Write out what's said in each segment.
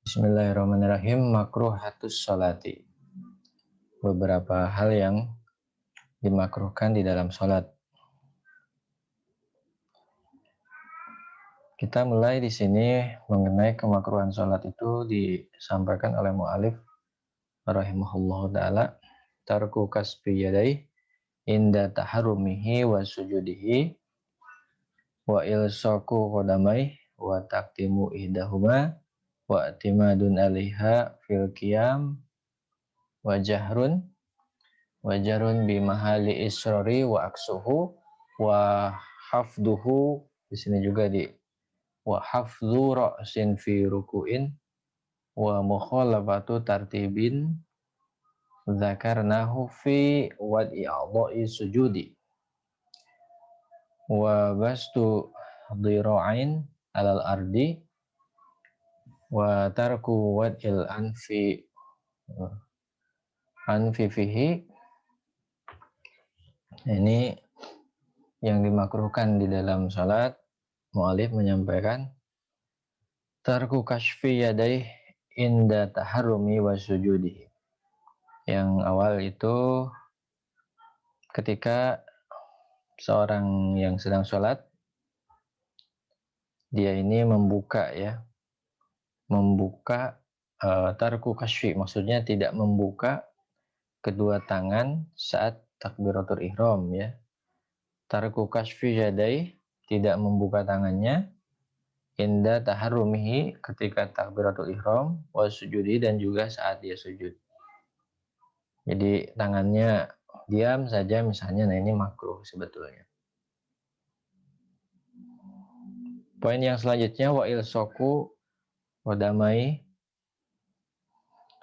Bismillahirrahmanirrahim. Makruhatus sholati. Beberapa hal yang dimakruhkan di dalam sholat. Kita mulai di sini mengenai kemakruhan sholat itu disampaikan oleh mu'alif rahimahullah ta'ala. Tarku kasbi yadai inda taharumihi wa sujudihi wa ilsaku qadamai wa taqtimu ihdahuma wa timadun alaiha fil qiyam wa jahrun bi mahali israri wa aksuhu wa hafduhu. Di sini juga di wa hafdhu ra'sin fi ruku'in wa mukhalafatu tartibin dzakarnahu fi wad'i a'dha'i sujudi wa bastu dhira'ain alal ardi wa tarku wad'il anfi fihi. Ini yang dimakruhkan di dalam salat. Mu'alif menyampaikan tarku kashfi yadai inda taharrumi wa sujudi. Yang awal itu ketika seorang yang sedang sholat, dia ini membuka tarku kashfi, maksudnya tidak membuka kedua tangan saat takbiratul ihram ya. Tarku kashfi yadai, tidak membuka tangannya, inda taharrumihi, ketika takbiratul ihram, wa sujudi, dan juga saat dia sujud. Jadi tangannya diam saja misalnya, nah ini makruh sebetulnya. Poin yang selanjutnya wa ilsoku wadamai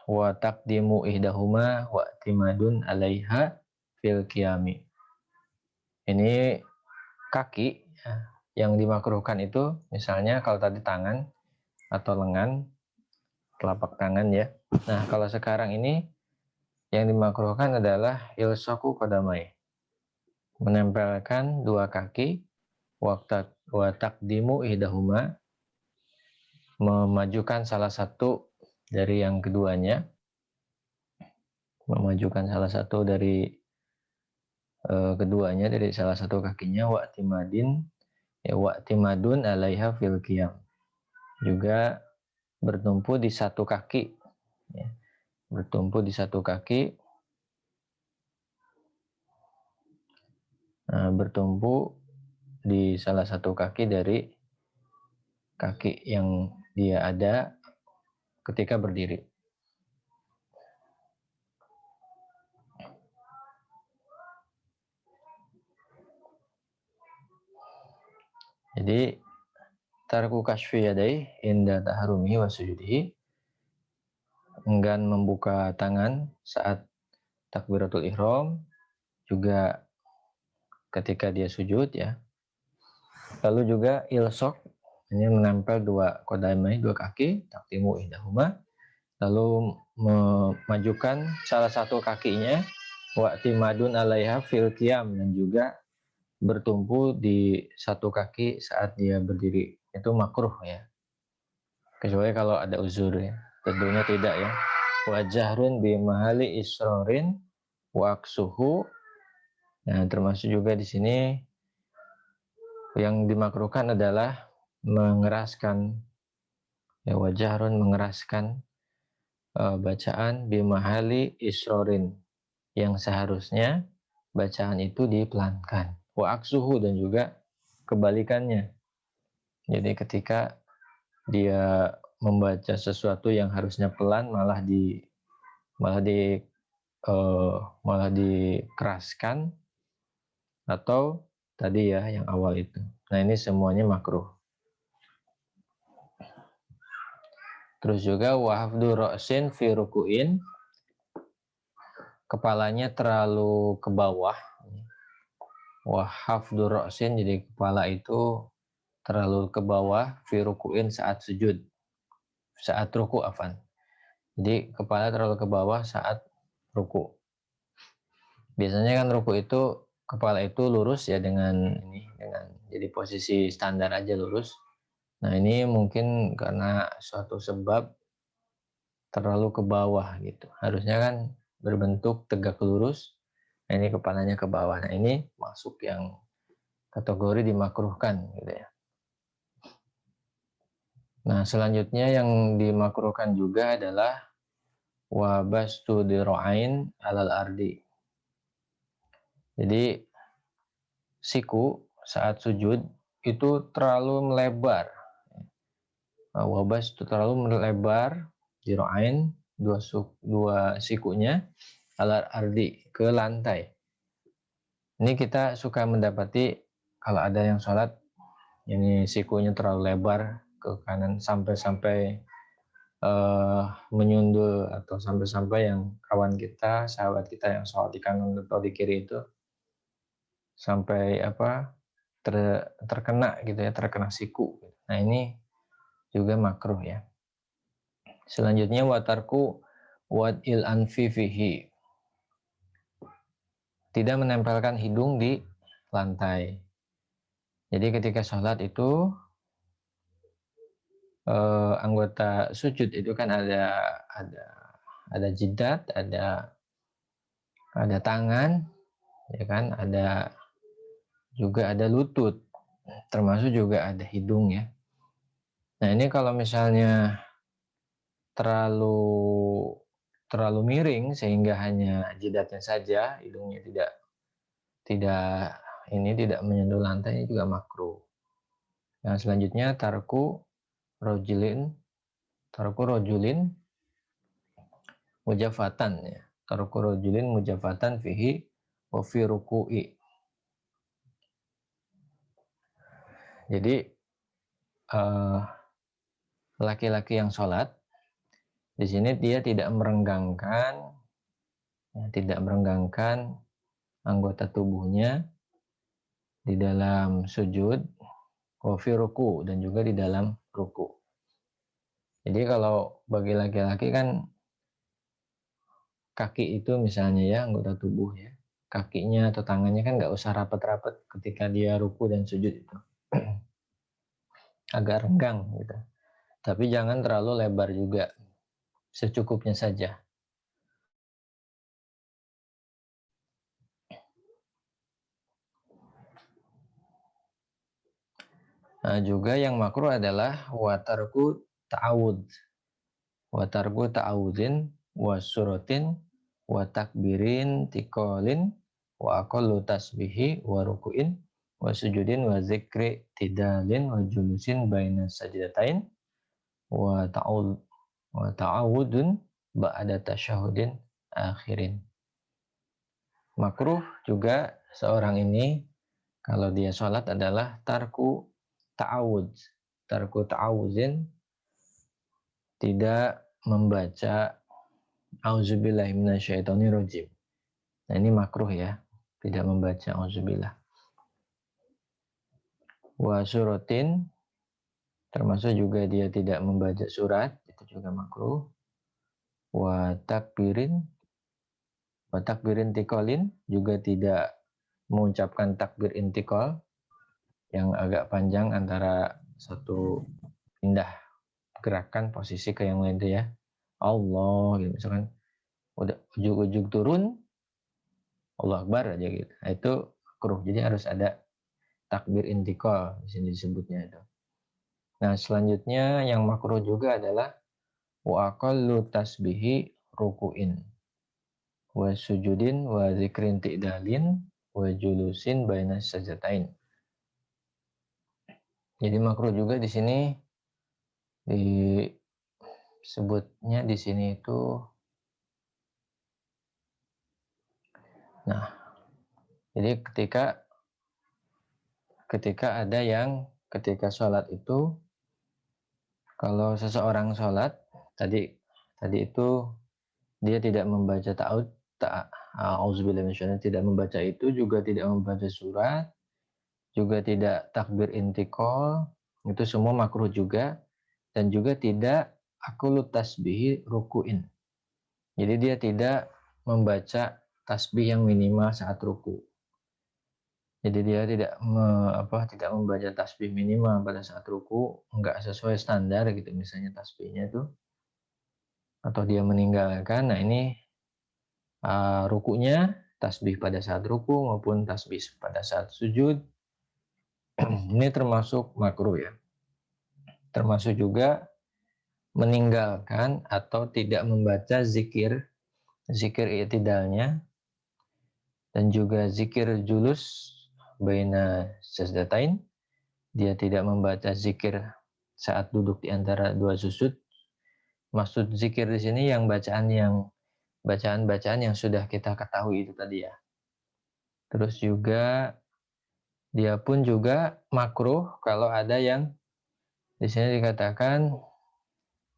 wa taqdimu ihdahuma wa timadun alaiha fil qiyami. Ini kaki yang dimakruhkan itu, misalnya kalau tadi tangan atau lengan, telapak tangan ya. Nah, kalau sekarang ini yang dimakruhkan adalah ilsaku qadamai, menempelkan dua kaki, wa taqdimu ihdahuma, memajukan salah satu dari yang keduanya, memajukan salah satu dari keduanya, dari salah satu kakinya, wa timadun alaiha fil qiyam, juga bertumpu di satu kaki ya. Bertumpu di satu kaki, bertumpu di salah satu kaki dari kaki yang dia ada ketika berdiri. Jadi tarku kashfi yadai inda taharumi wa sujudihi, enggan membuka tangan saat takbiratul ihram, juga ketika dia sujud ya. Lalu juga ilsok, ini menempel dua qadamai, dua kaki, taqtimu ihdahuma, lalu memajukan salah satu kakinya, wa timadun alaiha fil qiyam, dan juga bertumpu di satu kaki saat dia berdiri. Itu makruh ya, kecuali kalau ada uzur ya, tentunya tidak ya. Wa jahrun bi mahali isrorin wa aksuhu. Nah, termasuk juga di sini yang dimakruhkan adalah mengeraskan ya, wa jahrun, mengeraskan bacaan bi mahali isrorin, yang seharusnya bacaan itu dipelankan. Wa aksuhu, dan juga kebalikannya. Jadi ketika dia membaca sesuatu yang harusnya pelan, malah dikeraskan, atau tadi ya yang awal itu. Nah, ini semuanya makruh. Terus juga wa hafdhu ra'sin fi ruku'in, kepalanya terlalu ke bawah. Wa hafdhu ra'sin, jadi kepala itu terlalu ke bawah, fi ruku'in, saat sujud, saat ruku afan. Jadi kepala terlalu ke bawah saat ruku. Biasanya kan ruku itu kepala itu lurus ya, dengan jadi posisi standar aja lurus. Nah, ini mungkin karena suatu sebab terlalu ke bawah gitu. Harusnya kan berbentuk tegak lurus. Nah, ini kepalanya ke bawah. Nah, ini masuk yang kategori dimakruhkan gitu ya. Nah, selanjutnya yang dimakruhkan juga adalah wabastu dira'ain alal ardi. Jadi siku saat sujud itu terlalu melebar. Wabas itu terlalu melebar dira'ain dua sikunya alal ardi ke lantai. Ini kita suka mendapati kalau ada yang sholat ini sikunya terlalu lebar ke kanan sampai menyundul, atau sampai yang kawan kita, sahabat kita yang sholat di kanan atau di kiri itu sampai terkena gitu ya, terkena siku. Nah, ini juga makruh ya. Selanjutnya watarku wad'il anfi fihi, tidak menempelkan hidung di lantai. Jadi ketika sholat itu anggota sujud itu kan ada jidat, ada tangan, ya kan, ada lutut, termasuk juga ada hidung ya. Nah, ini kalau misalnya terlalu miring sehingga hanya jidatnya saja, hidungnya tidak menyentuh lantai, ini juga makruh. Nah, selanjutnya tarku rojulin mujafatan ya. Tarku rojulin mujafatan fihi wa fi ruku'i. Jadi laki-laki yang sholat di sini dia tidak merenggangkan anggota tubuhnya di dalam sujud, wa fi ruku', dan juga di dalam ruku'. Jadi kalau bagi laki-laki kan kaki itu misalnya ya, anggota tubuh ya, kakinya atau tangannya kan nggak usah rapat-rapat ketika dia ruku dan sujud itu. Agak renggang gitu. Tapi jangan terlalu lebar juga, secukupnya saja. Nah, juga yang makruh adalah watarku ta'awudin wa suratin wa takbirin tikolin wa aqallu tasbihi wa ruku'in wa sujudin wa zikri tidalin wa julusin baina sajdatain wa ta'awudun ba'da tasyahudin akhirin. Makruh juga seorang ini kalau dia sholat adalah tarku ta'awuzin, tidak membaca auzubillahi minasyaitonirrajim. Nah, ini makruh ya, tidak membaca auzubillah. Wa suratin, termasuk juga dia tidak membaca surat, itu juga makruh. Wa takbirin tikolin, juga tidak mengucapkan takbir intikal yang agak panjang antara satu pindah gerakan posisi ke yang lain itu ya. Allah gitu, misalkan udah ujug-ujug turun Allah Akbar aja gitu. Nah, itu makruh. Jadi harus ada takbir intikal di sini disebutnya itu. Nah, selanjutnya yang makruh juga adalah wa aqallu tasbihi ruku'in wa sujudin wa zikrin ti'dalin wa julusin baina sajdatain. Jadi makruh juga di sini disebutnya di sini itu. Nah, jadi ketika ada yang ketika sholat itu, kalau seseorang sholat tadi itu dia tidak membaca tidak membaca itu, juga tidak membaca surat, juga tidak takbir intikal, itu semua makruh juga. Dan juga tidak akulut tasbih ruku'in. Jadi dia tidak membaca tasbih yang minimal saat ruku. Jadi dia tidak membaca tasbih minimal pada saat ruku, enggak sesuai standar gitu misalnya tasbihnya itu. atau dia meninggalkan, nah ini rukunya, tasbih pada saat ruku maupun tasbih pada saat sujud, ini termasuk makruh ya. Termasuk juga meninggalkan atau tidak membaca zikir i'tidalnya, dan juga zikir julus baina sajdatain. Dia tidak membaca zikir saat duduk di antara dua sujud. Maksud zikir di sini yang bacaan-bacaan yang sudah kita ketahui itu tadi ya. Terus juga dia pun juga makruh kalau ada yang di sini dikatakan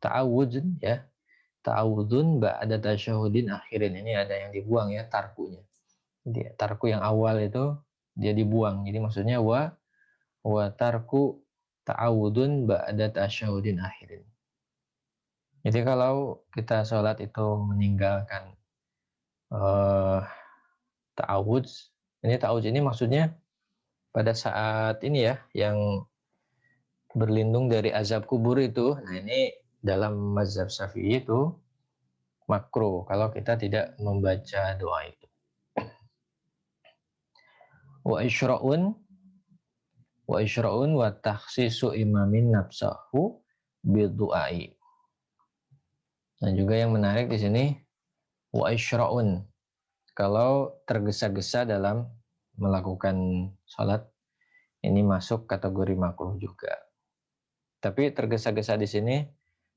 ta'awudz ya. Ta'awudzun ba'da tasyahudin akhirin. Ini ada yang dibuang ya tarkunya. Jadi tarku yang awal itu dia dibuang. Jadi maksudnya wa tarku ta'awudun ba'da tasyahudin akhirin. Jadi kalau kita sholat itu meninggalkan ta'awudz, ini maksudnya pada saat ini ya, yang berlindung dari azab kubur itu. Nah ini dalam mazhab Syafi'i itu makruh kalau kita tidak membaca doa itu. Wa isyra'un wa takhsisu imamin nafsahu bidu'ai. Nah juga yang menarik di sini wa isyra'un, kalau tergesa-gesa dalam melakukan sholat, ini masuk kategori makruh juga. Tapi tergesa-gesa di sini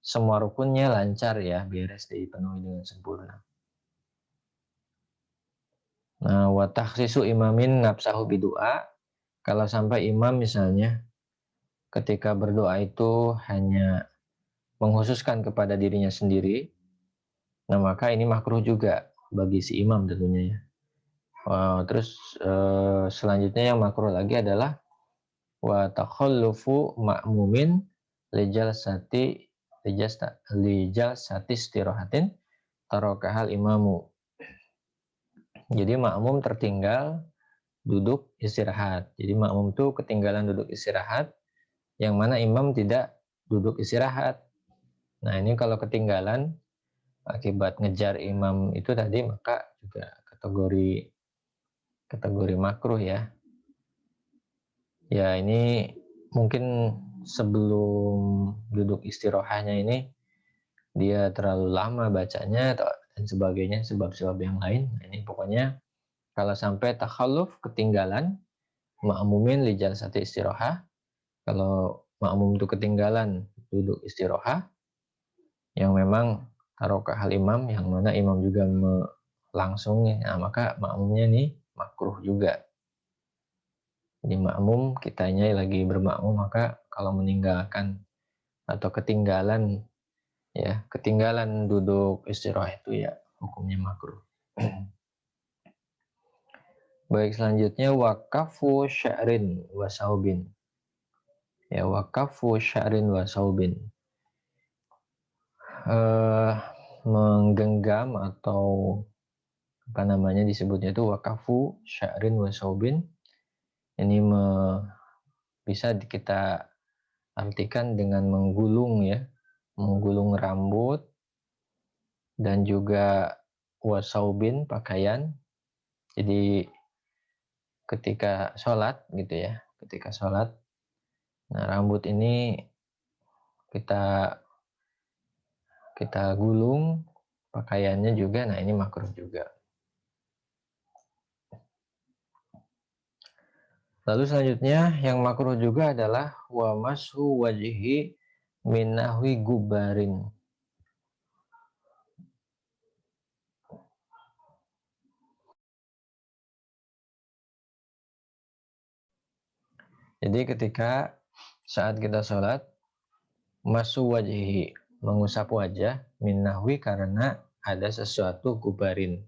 semua rukunnya lancar ya, beres dipenuhi dengan sempurna. Nah, wa takhsisu imamin nafsahu bidu'a, kalau sampai imam misalnya ketika berdoa itu hanya mengkhususkan kepada dirinya sendiri, nah maka ini makruh juga bagi si imam tentunya ya. Terus selanjutnya yang makruh lagi adalah wa takhallufu ma'mumin lijal sati istirahatin tarokahal imamu. Jadi makmum tertinggal duduk istirahat. Jadi makmum itu ketinggalan duduk istirahat, yang mana imam tidak duduk istirahat. Nah ini kalau ketinggalan akibat ngejar imam itu tadi, maka juga kategori makruh ya. Ya ini mungkin sebelum duduk istirahatnya ini dia terlalu lama bacanya dan sebagainya, sebab-sebab yang lain. Nah, ini pokoknya kalau sampai takhalluf, ketinggalan ma'mumin li jalsati istirahat, kalau makmum itu ketinggalan duduk istirahat yang memang tarokahal imam, yang mana imam juga langsung, nah maka makmumnya nih makruh juga. Jadi makmum, kitanya lagi bermakmum, maka kalau meninggalkan atau ketinggalan duduk istirahat itu ya hukumnya makruh. Baik, selanjutnya wakafu sya'rin wa saubin. Ya, wakafu sya'rin wa saubin. Menggenggam atau apa namanya disebutnya itu wakafu sya'rin wa saubin. Ini bisa kita artikan dengan menggulung ya, menggulung rambut, dan juga wasaubin pakaian. Jadi ketika sholat gitu ya, nah rambut ini kita gulung, pakaiannya juga, nah ini makruh juga. Lalu selanjutnya yang makruh juga adalah wa mashu wajhi min nahwi gubarin. Jadi ketika saat kita sholat, mashu wajhi, mengusap wajah, min nahwi, karena ada sesuatu gubarin,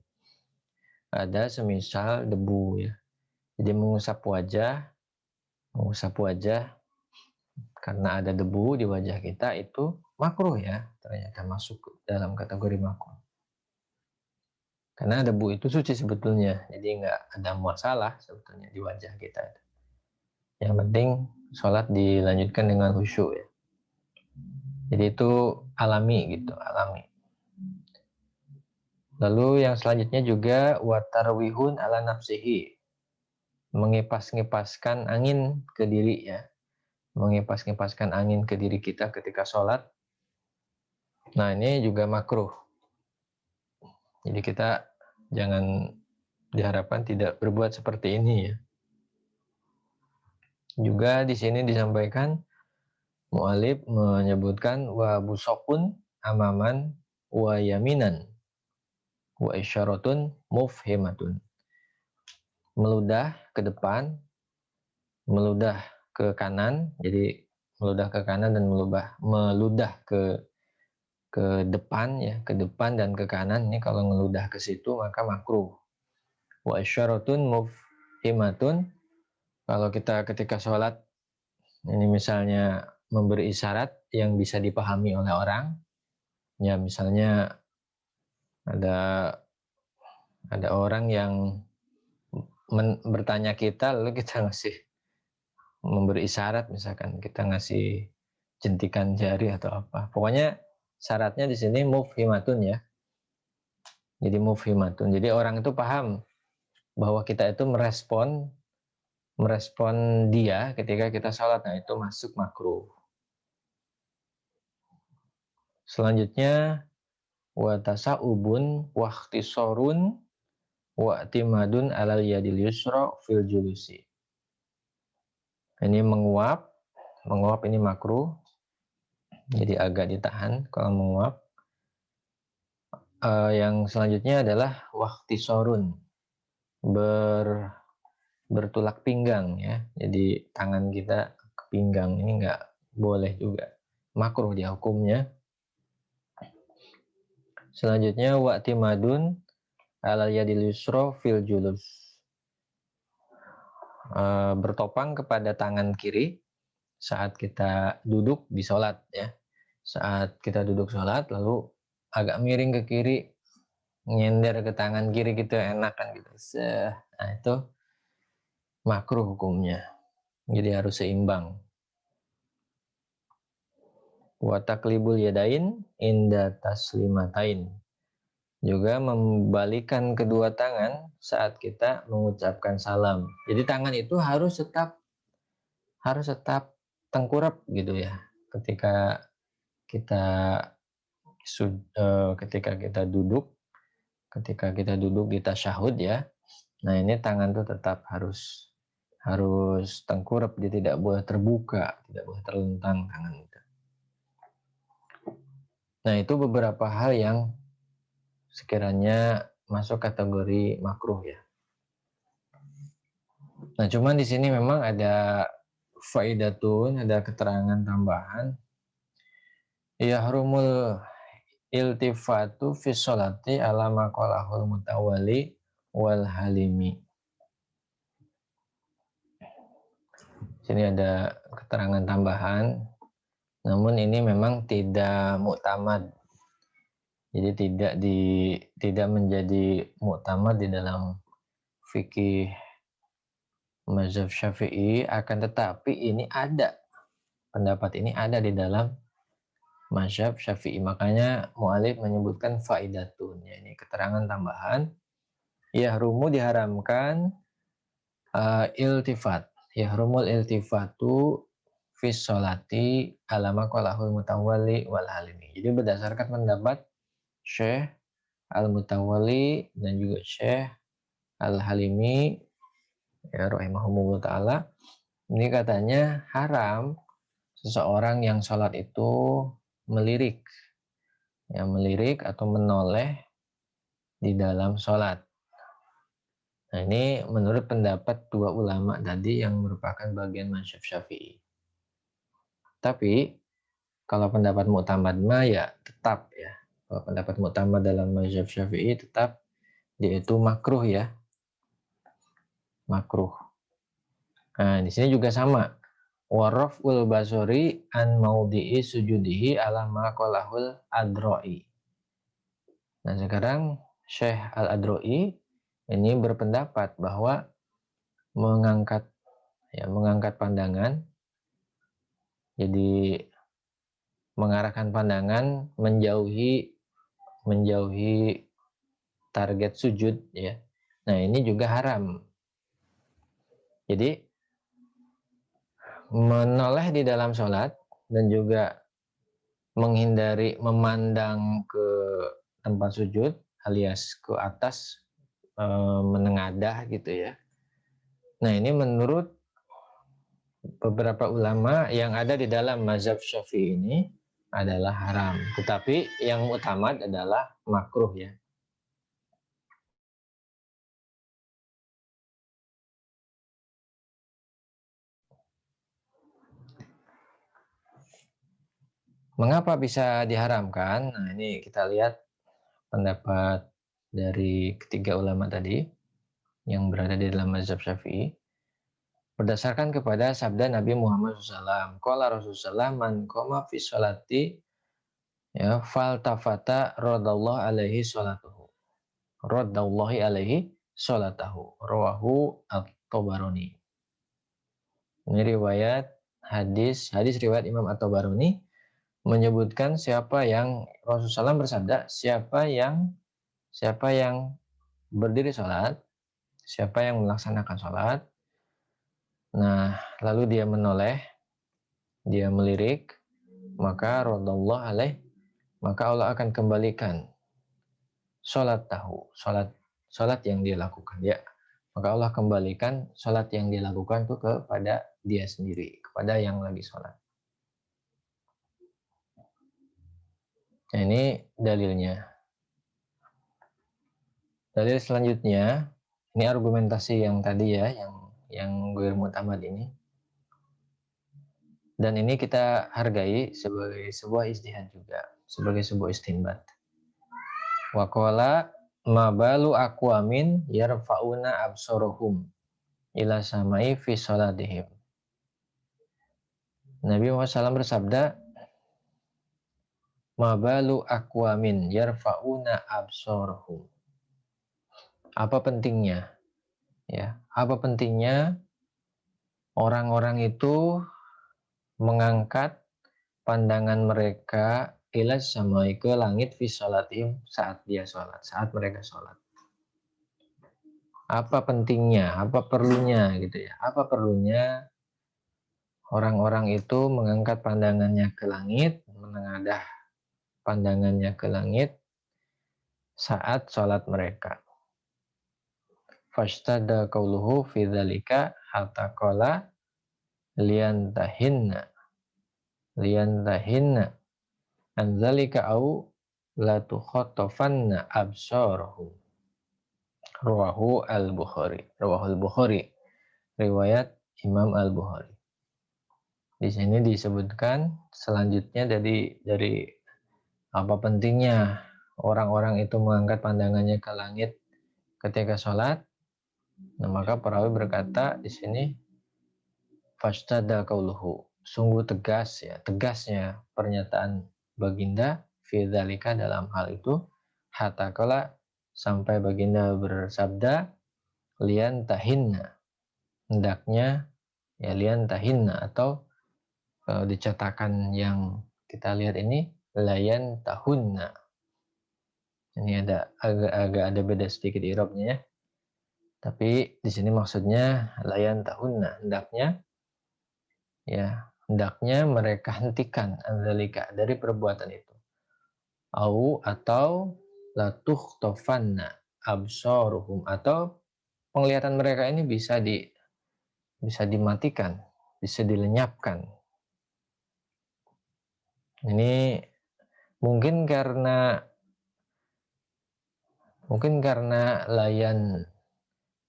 ada semisal debu ya. Jadi mengusap wajah karena ada debu di wajah kita itu makruh ya, ternyata masuk dalam kategori makruh. Karena debu itu suci sebetulnya, jadi nggak ada masalah sebetulnya di wajah kita. Yang penting sholat dilanjutkan dengan khusyuk ya. Jadi itu alami gitu, alami. Lalu yang selanjutnya juga watarwihun ala nafsihi, mengipas-ngipaskan angin ke diri ya, mengipas-ngipaskan angin ke diri kita ketika sholat. Nah ini juga makruh. Jadi kita jangan, diharapkan tidak berbuat seperti ini ya. Juga di sini disampaikan mu'alif menyebutkan wa busokun amaman wa yaminan wa isyaratun mufhimatun, meludah ke depan, meludah ke kanan, jadi meludah ke kanan dan meludah ke depan ya, ke depan dan ke kanan. Ini kalau meludah ke situ maka makruh. Wa isyaratun mufhimatun, kalau kita ketika sholat ini misalnya memberi isyarat yang bisa dipahami oleh orang, ya misalnya ada orang yang bertanya kita, lalu kita memberi isyarat, misalkan kita ngasih jentikan jari atau apa. Pokoknya syaratnya di sini mufhimatun ya. Jadi mufhimatun. Jadi orang itu paham bahwa kita itu merespon dia ketika kita sholat. Nah itu masuk makruh. Selanjutnya wa tasa'ubun wa ikhtisorun wa timadun alal yadil yusra fil julusi. Ini menguap ini makruh. Jadi agak ditahan kalau menguap. Yang selanjutnya adalah wahtisorun, bertulak pinggang ya. Jadi tangan kita ke pinggang, ini nggak boleh juga, makruh dia hukumnya. Selanjutnya wa'timadun alal yadil yusra fil julus, bertopang kepada tangan kiri saat kita duduk di sholat ya. Saat kita duduk sholat lalu agak miring ke kiri, nyender ke tangan kiri gitu, enak kan gitu. Nah itu makruh hukumnya. Jadi harus seimbang. Wa taklibul yadain inda taslimatain, juga membalikan kedua tangan saat kita mengucapkan salam. Jadi tangan itu harus tetap tengkurap gitu ya. Ketika kita ketika kita duduk di tasyahud ya. Nah, ini tangan tuh tetap harus tengkurap, dia tidak boleh terbuka, tidak boleh terlentang tangan itu. Nah, itu beberapa hal yang sekiranya masuk kategori makruh ya. Nah, cuman di sini memang ada faidatun, ada keterangan tambahan. Yahrumul iltifatu fi sholati ala maqalahul mutawali wal halimi. Sini ada keterangan tambahan, namun ini memang tidak muktamad. Jadi tidak menjadi muktamad di dalam fikih mazhab Syafi'i, akan tetapi ini ada, pendapat ini ada di dalam mazhab Syafi'i. Makanya mu'alif menyebutkan faidatun, ya, ini keterangan tambahan. Yahrumu diharamkan iltifat. Yahrumul iltifatu fis sholati alama qalahul mutawali wal halimi. Jadi berdasarkan pendapat Syekh Al-Mutawali dan juga Syekh Al-Halimi ya rahimahumullah ta'ala, ini katanya haram seseorang yang sholat itu melirik atau menoleh di dalam sholat. Nah ini menurut pendapat dua ulama tadi yang merupakan bagian mazhab Syafi'i. Tapi kalau pendapat mu'tamad mah ya tetap ya. Kalau pendapat mu'tamad dalam mazhab Syafi'i tetap dia itu makruh ya. Makruh. Nah di sini juga sama. Waraful basori an maudhi'i sujudihi ala ma qalahul adro'i. Nah sekarang Syekh Al-Adro'i ini berpendapat bahwa mengangkat pandangan, jadi mengarahkan pandangan menjauhi target sujud ya. Nah, ini juga haram. Jadi menoleh di dalam sholat dan juga menghindari memandang ke tempat sujud alias ke atas, menengadah gitu ya. Nah, ini menurut beberapa ulama yang ada di dalam mazhab Syafi'i ini adalah haram. Tetapi yang utama adalah makruh ya. Mengapa bisa diharamkan? Nah, ini kita lihat pendapat dari ketiga ulama tadi yang berada di dalam mazhab Syafi'i. Berdasarkan kepada sabda Nabi Muhammad SAW, qala Rasulullah man qama fi sholati ya fal tafata radallahu alaihi sholatuhu. Radallahu alaihi sholatahu. Rawahu at-Tabarani. Ini riwayat hadis riwayat Imam At-Tabarani menyebutkan siapa yang Rasulullah SAW bersabda, siapa yang berdiri sholat, siapa yang melaksanakan sholat, nah lalu dia menoleh, dia melirik, maka radallahu alaih, maka Allah akan kembalikan sholat yang dia lakukan ya. Maka Allah kembalikan sholat yang dia lakukan itu kepada dia sendiri, kepada yang lagi sholat. Nah, ini dalilnya. Dalil selanjutnya, ini argumentasi yang tadi ya, yang gue mutamad ini. Dan ini kita hargai sebagai sebuah ijtihad juga, sebagai sebuah istinbat. Wa qala ma balu aqwamin yarfa'una absarahum ila samai fi salatihim. Nabi Muhammad SAW bersabda, ma balu aqwamin yarfa'una absarahum. Apa pentingnya? Ya, apa pentingnya orang-orang itu mengangkat pandangan mereka ilas samai ke langit fi sholatim saat dia sholat, saat mereka sholat. Apa pentingnya, apa perlunya gitu ya, apa perlunya orang-orang itu mengangkat pandangannya ke langit, menengadah pandangannya ke langit saat sholat mereka. Fastada qauluhu fi dzalika hatta qala liyantahinna anzalika au la tukhattafanna absarahum. Rawahu al-Bukhari. Riwayat Imam Al-Bukhari. Di sini disebutkan selanjutnya dari apa pentingnya orang-orang itu mengangkat pandangannya ke langit ketika sholat. Nah, maka perawi berkata di sini fastada qauluhu. Sungguh tegasnya pernyataan baginda fi dzalika dalam hal itu hatta qala sampai baginda bersabda lian tahinna, hendaknya ya lian tahinna, atau dicetakan yang kita lihat ini layan tahunna. Ini agak ada beda sedikit i'rabnya ya. Tapi di sini maksudnya layan tahunna, hendaknya mereka hentikan anzalika dari perbuatan itu. Atau latuh tofanna absaruhum, atau penglihatan mereka ini bisa dimatikan, bisa dilenyapkan. Ini mungkin karena layan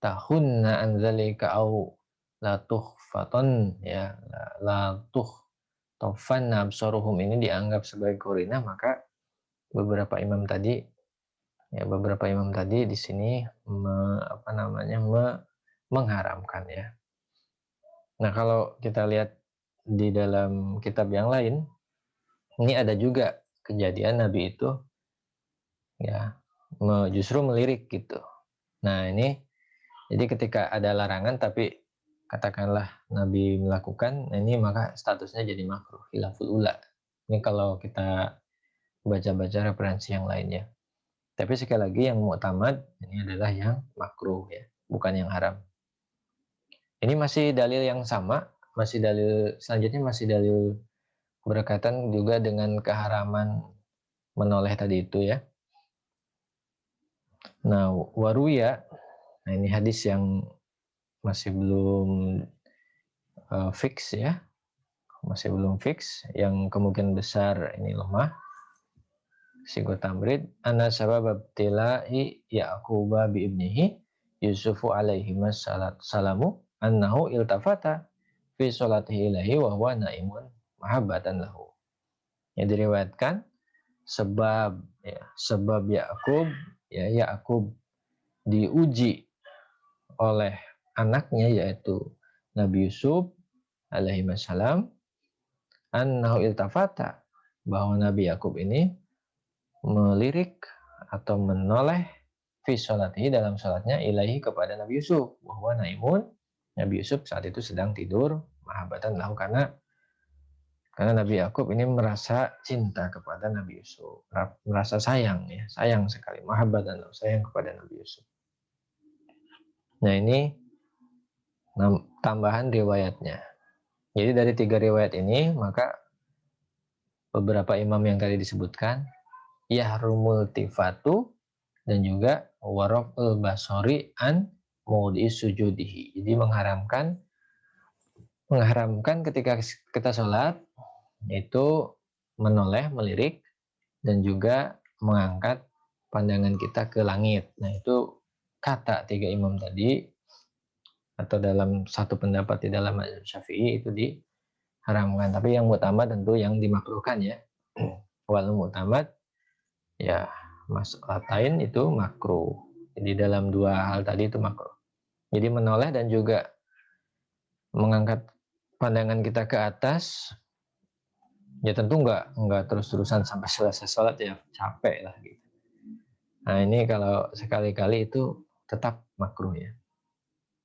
tahunna anzalika au latuh faton ya, latuh tofanna absaruhum ini dianggap sebagai korina, maka beberapa imam tadi di sini mengharamkan ya. Nah, kalau kita lihat di dalam kitab yang lain, ini ada juga kejadian Nabi itu ya justru melirik gitu. Nah, ini jadi ketika ada larangan tapi katakanlah Nabi melakukan, nah ini maka statusnya jadi makruh, khilaful ula. Ini kalau kita baca-baca referensi yang lainnya. Tapi sekali lagi yang mu'tamad ini adalah yang makruh ya, bukan yang haram. Ini masih dalil yang sama, masih dalil selanjutnya masih dalil berkaitan juga dengan keharaman menoleh tadi itu ya. Nah, waruya, nah ini hadis yang masih belum fix ya, masih belum fix, yang kemungkinan besar ini lemah. Sigo tamrid, anna sabab abtilai Ya'quba bi ibnihi Yusufu alaihi salamu annahu iltafata fi sholatihi ilaihi wa huwa naimun mahabbatan lahu. Yang diriwayatkan sebab Ya'qub diuji oleh anaknya yaitu Nabi Yusuf alaihi salam, annahu iltafata, bahwa Nabi Yakub ini melirik atau menoleh fi sholatihi, dalam sholatnya, ilaihi, kepada Nabi Yusuf, bahwa naimun, Nabi Yusuf saat itu sedang tidur, mahabbatan lahu, karena Nabi Yakub ini merasa cinta kepada Nabi Yusuf, merasa sayang ya, sayang sekali, mahabbatan lahu, sayang kepada Nabi Yusuf. Nah ini tambahan riwayatnya. Jadi dari 3 riwayat ini maka beberapa imam yang tadi disebutkan, yahrumul tifatu, dan juga waraful basori an maudhi sujudihi. Jadi mengharamkan ketika kita sholat itu menoleh, melirik, dan juga mengangkat pandangan kita ke langit. Nah itu kata 3 imam tadi, atau dalam satu pendapat di dalam mazhab Syafi'i itu diharamkan. Tapi yang mutamad tentu yang dimakruhkan ya. Wal mutamad ya mas'alatain itu makruh. Jadi dalam 2 hal tadi itu makruh. Jadi menoleh dan juga mengangkat pandangan kita ke atas, ya tentu enggak terus-terusan sampai selesai sholat, ya capek lah gitu. Nah ini kalau sekali-kali itu tetap makruh ya.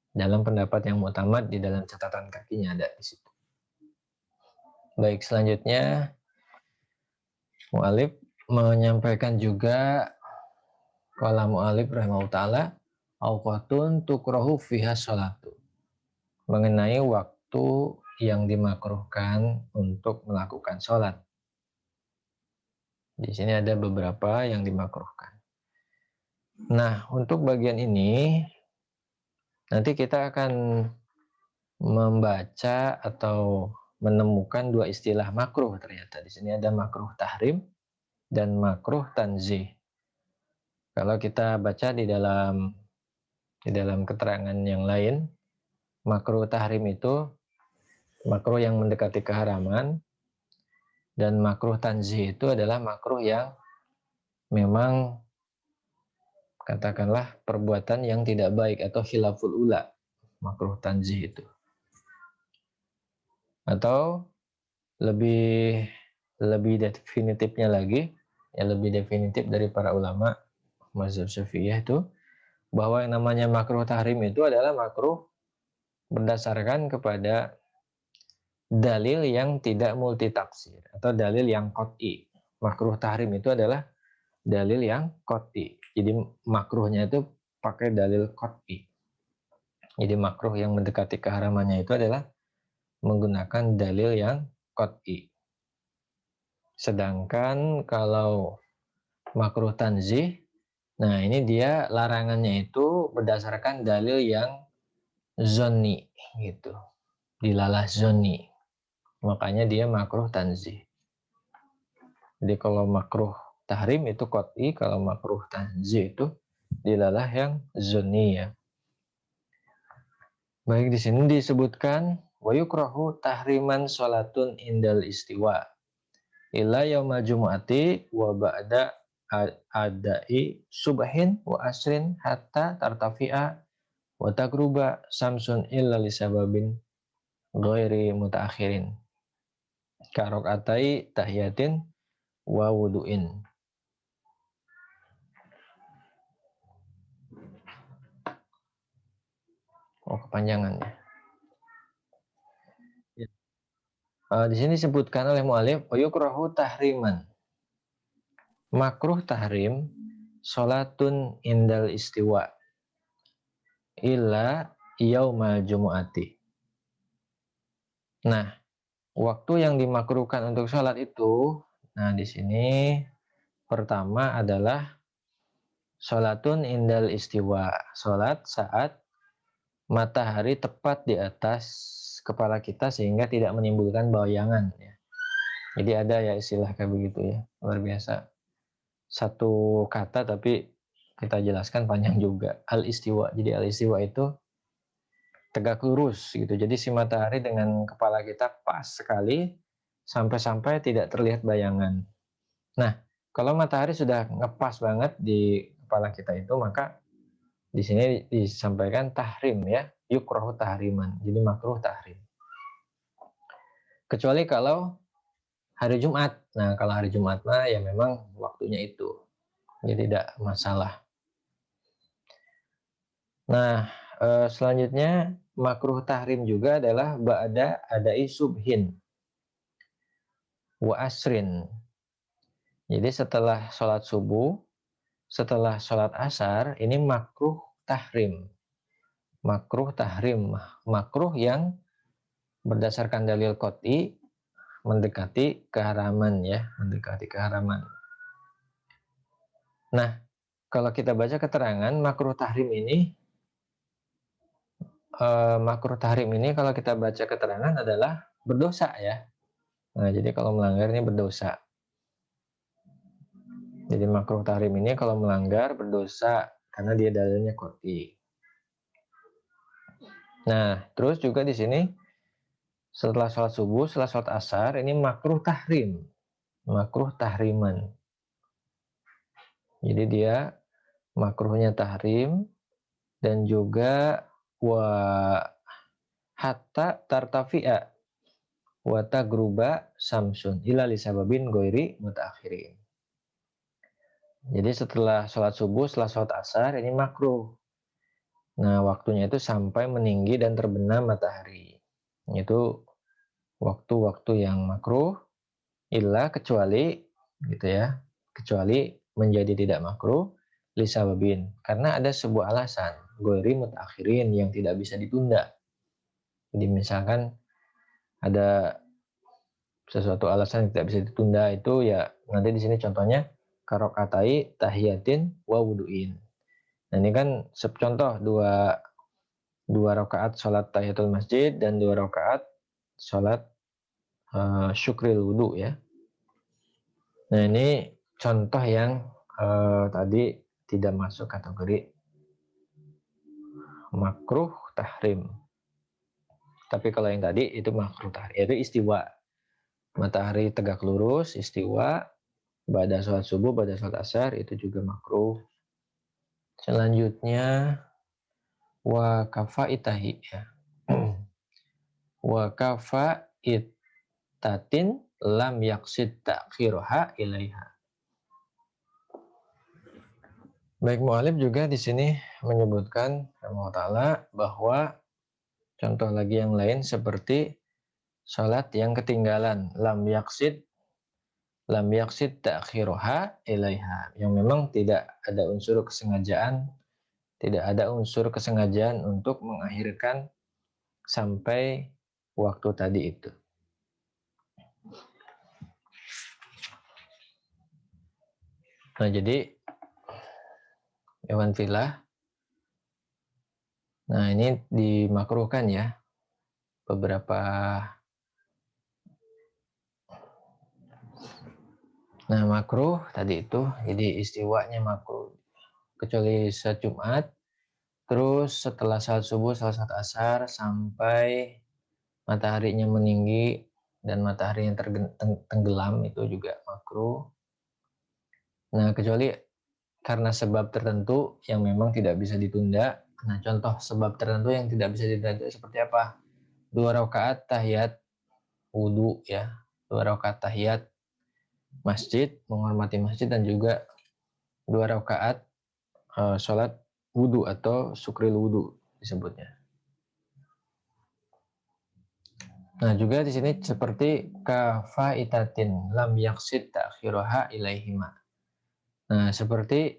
Dalam pendapat yang mutamad di dalam catatan kakinya ada di situ. Baik, selanjutnya mu'alif menyampaikan juga, qala mu'alif rahimahullah ta'ala, awqatun tukrahu fiha sholatu, mengenai waktu yang dimakruhkan untuk melakukan sholat. Di sini ada beberapa yang dimakruhkan. Nah, untuk bagian ini nanti kita akan membaca atau menemukan 2 istilah makruh ternyata. Di sini ada makruh tahrim dan makruh tanzih. Kalau kita baca di dalam keterangan yang lain, makruh tahrim itu makruh yang mendekati keharaman, dan makruh tanzih itu adalah makruh yang memang katakanlah perbuatan yang tidak baik atau khilaful ula, makruh tanzih itu. Atau lebih definitifnya lagi, yang lebih definitif dari para ulama mazhab Syafi'iyah itu, bahwa yang namanya makruh tahrim itu adalah makruh berdasarkan kepada dalil yang tidak multitaksir atau dalil yang qat'i. Makruh tahrim itu adalah dalil yang qat'i. Jadi makruhnya itu pakai dalil qat'i. Jadi makruh yang mendekati keharamannya itu adalah menggunakan dalil yang qat'i. Sedangkan kalau makruh tanzih, nah ini dia larangannya itu berdasarkan dalil yang zonni gitu, dilalah zonni. Makanya dia makruh tanzih. Jadi kalau makruh tahrim itu qat'i, kalau makruh tanzih itu dilalah yang zonni ya. Baik, di sini disebutkan wa yukrahu tahriman sholatun indal istiwa ila yaumal jumu'ati wa ba'da adai subhin wa asrin hatta tartafi'a wa tagruba samsun illa lisababin ghairi mutaakhirin karok'atai tahiyatin wa wudu'in. Oh, kepanjangan ya. Di sini disebutkan oleh mu'alif wa yukrahu tahriman. Makruh tahrim sholatun indal istiwa illa yaumal jumu'ati. Nah, waktu yang dimakruhkan untuk sholat itu, nah di sini pertama adalah sholatun indal istiwa, sholat saat matahari tepat di atas kepala kita sehingga tidak menimbulkan bayangan ya. Jadi ada ya istilah kayak begitu ya, luar biasa. Satu kata tapi kita jelaskan panjang juga, al-istiwa. Jadi al-istiwa itu tegak lurus gitu. Jadi si matahari dengan kepala kita pas sekali sampai-sampai tidak terlihat bayangan. Nah, kalau matahari sudah ngepas banget di kepala kita itu, maka di sini disampaikan tahrim ya, yukrohu tahriman. Jadi makruh tahrim. Kecuali kalau hari Jumat. Nah, kalau hari Jumat mah ya memang waktunya itu. Jadi tidak masalah. Nah, selanjutnya makruh tahrim juga adalah ba'da adai subhin wa asrin. Jadi setelah sholat subuh, setelah sholat asar, ini makruh tahrim. Makruh tahrim, makruh yang berdasarkan dalil qot'i mendekati keharaman ya, mendekati keharaman. Nah, kalau kita baca keterangan makruh tahrim ini, kalau kita baca keterangan adalah berdosa ya. Nah, jadi kalau melanggar ini berdosa. Jadi makruh tahrim ini kalau melanggar berdosa karena dia dalilnya qot'i. Nah, terus juga di sini setelah sholat subuh, setelah sholat asar, ini makruh tahrim, makruh tahriman. Jadi dia makruhnya tahrim dan juga wa hatta tartafi'a wa tagruba samsun ila lisababin goiri mutaakhirin. Jadi setelah sholat subuh, setelah sholat asar, ini makruh. Nah, waktunya itu sampai meninggi dan terbenam matahari. Itu waktu-waktu yang makruh, illa kecuali gitu ya, kecuali menjadi tidak makruh lisababin, karena ada sebuah alasan goiri mutakhirin yang tidak bisa ditunda. Jadi misalkan ada sesuatu alasan yang tidak bisa ditunda, itu ya nanti di sini contohnya karokatai tahiyatin wa wuduin. Nah ini kan contoh dua rakaat sholat tahiyatul masjid dan 2 rakaat sholat syukril wudu ya. Nah ini contoh yang tadi tidak masuk kategori makruh tahrim. Tapi kalau yang tadi itu makruh tahrim, yaitu istiwa. Matahari tegak lurus, istiwa, pada sholat subuh, pada sholat asar, itu juga makruh. Selanjutnya, wa kafa itahi ya. Wa kafa itatin lam yaksid ta'khiruha ilaiha. Baik, mu'alif juga di sini menyebutkan ta'ala bahwa contoh lagi yang lain seperti sholat yang ketinggalan lam yaksid ta'khiruha ilaiha, yang memang tidak ada unsur kesengajaan untuk mengakhirkan sampai waktu tadi itu. Nah, jadi hewan filah, nah ini dimakruhkan ya beberapa. Nah, makruh tadi itu, jadi istiwanya makruh kecuali saat Jumat, terus setelah salat subuh, salat asar, sampai mataharinya meninggi dan matahari yang tenggelam, itu juga makruh. Nah, kecuali karena sebab tertentu yang memang tidak bisa ditunda. Nah, contoh sebab tertentu yang tidak bisa ditunda seperti apa? 2 rakaat tahiyat wudu ya, 2 rakaat tahiyat masjid, menghormati masjid, dan juga 2 rakaat sholat wudu atau syukril wudu disebutnya. Nah, juga di sini seperti kafaitatin lam yaksid ta'khiruha ilaihima. Nah, seperti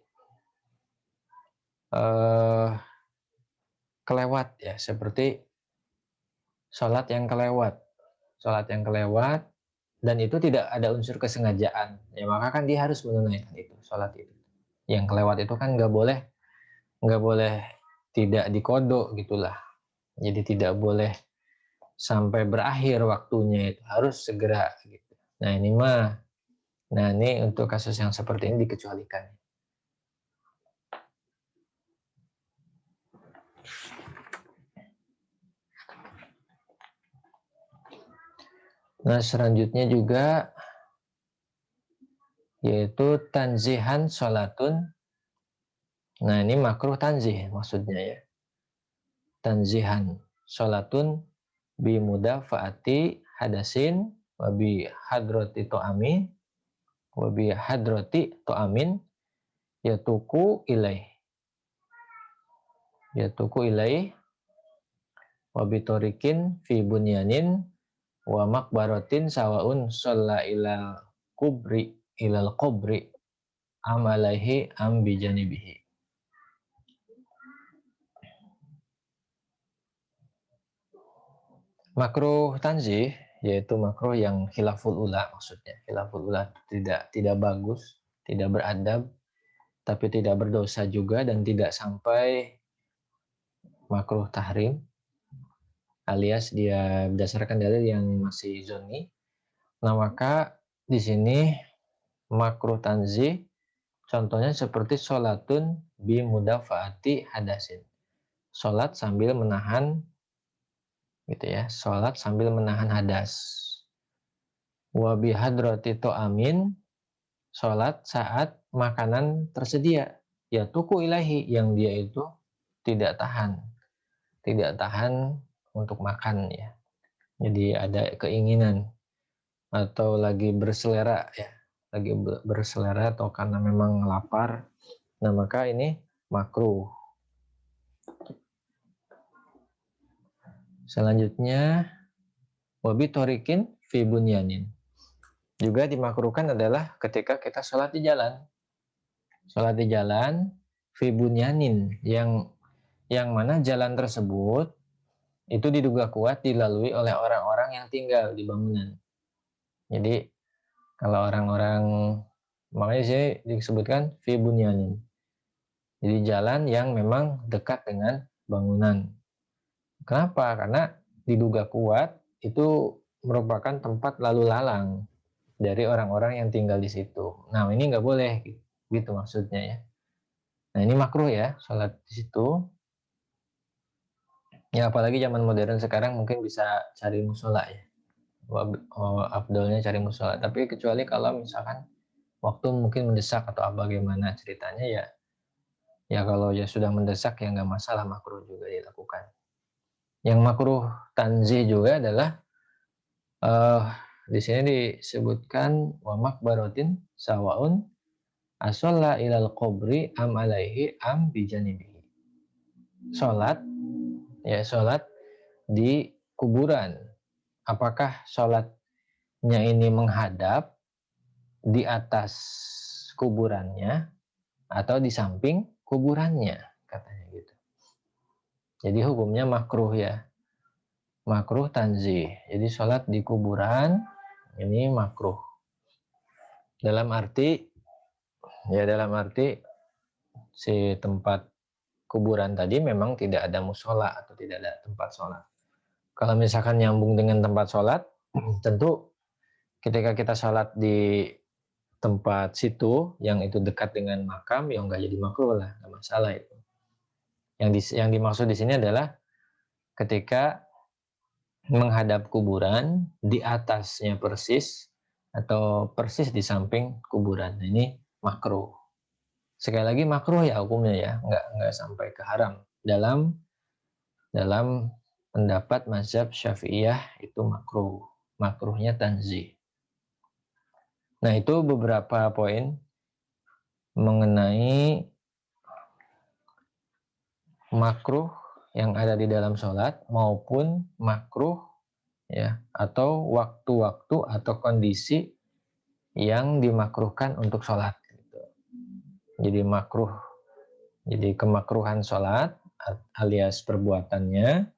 kelewat ya, seperti sholat yang kelewat. Sholat yang kelewat dan itu tidak ada unsur kesengajaan, ya maka kan dia harus menunaikan itu, sholat itu. Yang kelewat itu kan nggak boleh tidak dikodok gitulah. Jadi tidak boleh sampai berakhir waktunya, itu harus segera gitu. Nah ini untuk kasus yang seperti ini dikecualikan. Nah selanjutnya juga yaitu tanzihan sholatun. Nah ini makruh tanzih maksudnya ya. Tanzihan sholatun bi mudafaati hadasin wa bi hadrati to'amin wa bi hadrati to'amin yatuku ilaih wa bi torikin fi bunyanin wa makbaratin sawaun sholla ilal kubri amalaihi am bijanibihi. Makruh tanzih yaitu makruh yang khilaful ula, maksudnya khilaful ula tidak bagus, tidak beradab, tapi tidak berdosa juga dan tidak sampai makruh tahrim, alias dia berdasarkan dalil yang masih zoni. Nah maka di sini makruh tanzih contohnya seperti sholatun bi mudafaati hadasin, sholat sambil menahan gitu ya, sholat sambil menahan hadas. Wa bi hadrati to'amin, sholat saat makanan tersedia, ya tuku ilahi, yang dia itu tidak tahan untuk makan ya. Jadi ada keinginan atau lagi berselera ya, lagi berselera atau karena memang lapar. Nah maka ini makruh. Selanjutnya wabi torikin fi bunyanin. Juga dimakruhkan adalah ketika kita sholat di jalan. Sholat di jalan fi bunyanin, yang mana jalan tersebut itu diduga kuat dilalui oleh orang-orang yang tinggal di bangunan. Jadi kalau orang-orang, makanya sih disebutkan fi bunyanin. Jadi jalan yang memang dekat dengan bangunan. Kenapa? Karena diduga kuat itu merupakan tempat lalu lalang dari orang-orang yang tinggal di situ. Nah ini nggak boleh gitu maksudnya ya. Nah ini makruh ya sholat di situ. Ya apalagi zaman modern sekarang mungkin bisa cari musola ya. Abdolnya cari musola. Tapi kecuali kalau misalkan waktu mungkin mendesak atau bagaimana ceritanya ya. Ya kalau ya sudah mendesak ya nggak masalah, makruh juga dilakukan. Yang makruh tanzih juga adalah di sini disebutkan wa makbaratin sawaun asolla ilal qabri am alaihi am bijanibihi. Sholat di kuburan. Apakah sholatnya ini menghadap di atas kuburannya atau di samping kuburannya, katanya gitu. Jadi hukumnya makruh ya. Makruh tanzih. Jadi sholat di kuburan ini makruh. Dalam arti si tempat kuburan tadi memang tidak ada musola atau tidak ada tempat sholat. Kalau misalkan nyambung dengan tempat sholat, tentu ketika kita sholat di tempat situ yang itu dekat dengan makam, ya nggak jadi makruh lah, nggak masalah itu. Yang dimaksud di sini adalah ketika menghadap kuburan, di atasnya persis atau persis di samping kuburan. Nah, ini makruh. Sekali lagi makruh ya hukumnya ya, nggak sampai ke haram. Dalam pendapat mazhab Syafi'iyah itu makruh. Makruhnya tanzih. Nah, itu beberapa poin mengenai makruh yang ada di dalam sholat maupun makruh ya atau waktu-waktu atau kondisi yang dimakruhkan untuk sholat gitu. Jadi makruh Jadi kemakruhan sholat alias perbuatannya,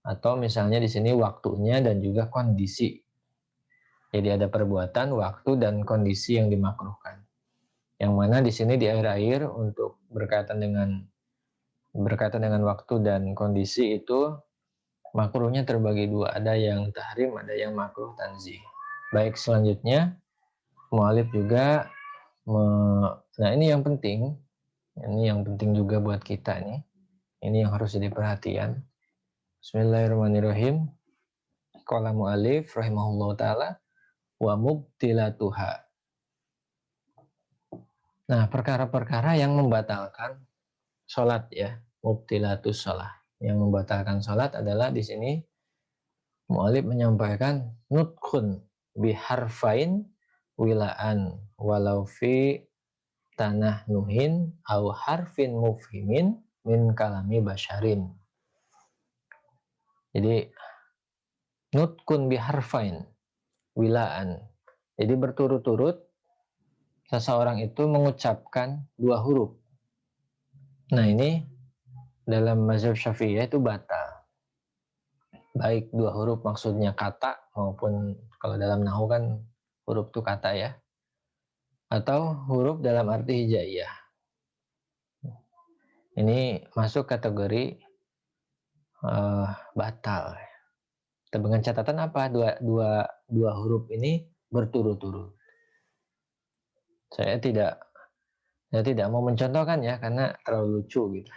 atau misalnya di sini waktunya dan juga kondisi. Jadi ada perbuatan, waktu, dan kondisi yang dimakruhkan. Yang mana di sini di akhir-akhir untuk berkaitan dengan waktu dan kondisi itu makruhnya terbagi dua. Ada yang tahrim, ada yang makruh tanzih. Baik, selanjutnya mu'alif juga nah ini yang penting. Ini yang penting juga buat kita nih. Ini yang harus jadi perhatian. Bismillahirrahmanirrahim. Qala mu'alif rahimahullah ta'ala wa mubtilatuha. Nah, perkara-perkara yang membatalkan sholat ya, mubtilatus sholat. Yang membatalkan sholat adalah di sini mu'alif menyampaikan nutkun biharfain wilaan walau fi tanah nuhin au harfin mufhimin min kalami basyarin. Jadi nutkun biharfain wilaan. Jadi berturut-turut seseorang itu mengucapkan dua huruf. Nah ini dalam mazhab Syafi'iyah itu batal. Baik dua huruf maksudnya kata maupun kalau dalam nahwu kan huruf itu kata ya. Atau huruf dalam arti hijaiyah. Ini masuk kategori batal. Dengan catatan apa? Dua huruf ini berturut-turut. Saya tidak mau mencontohkan ya karena terlalu lucu gitu.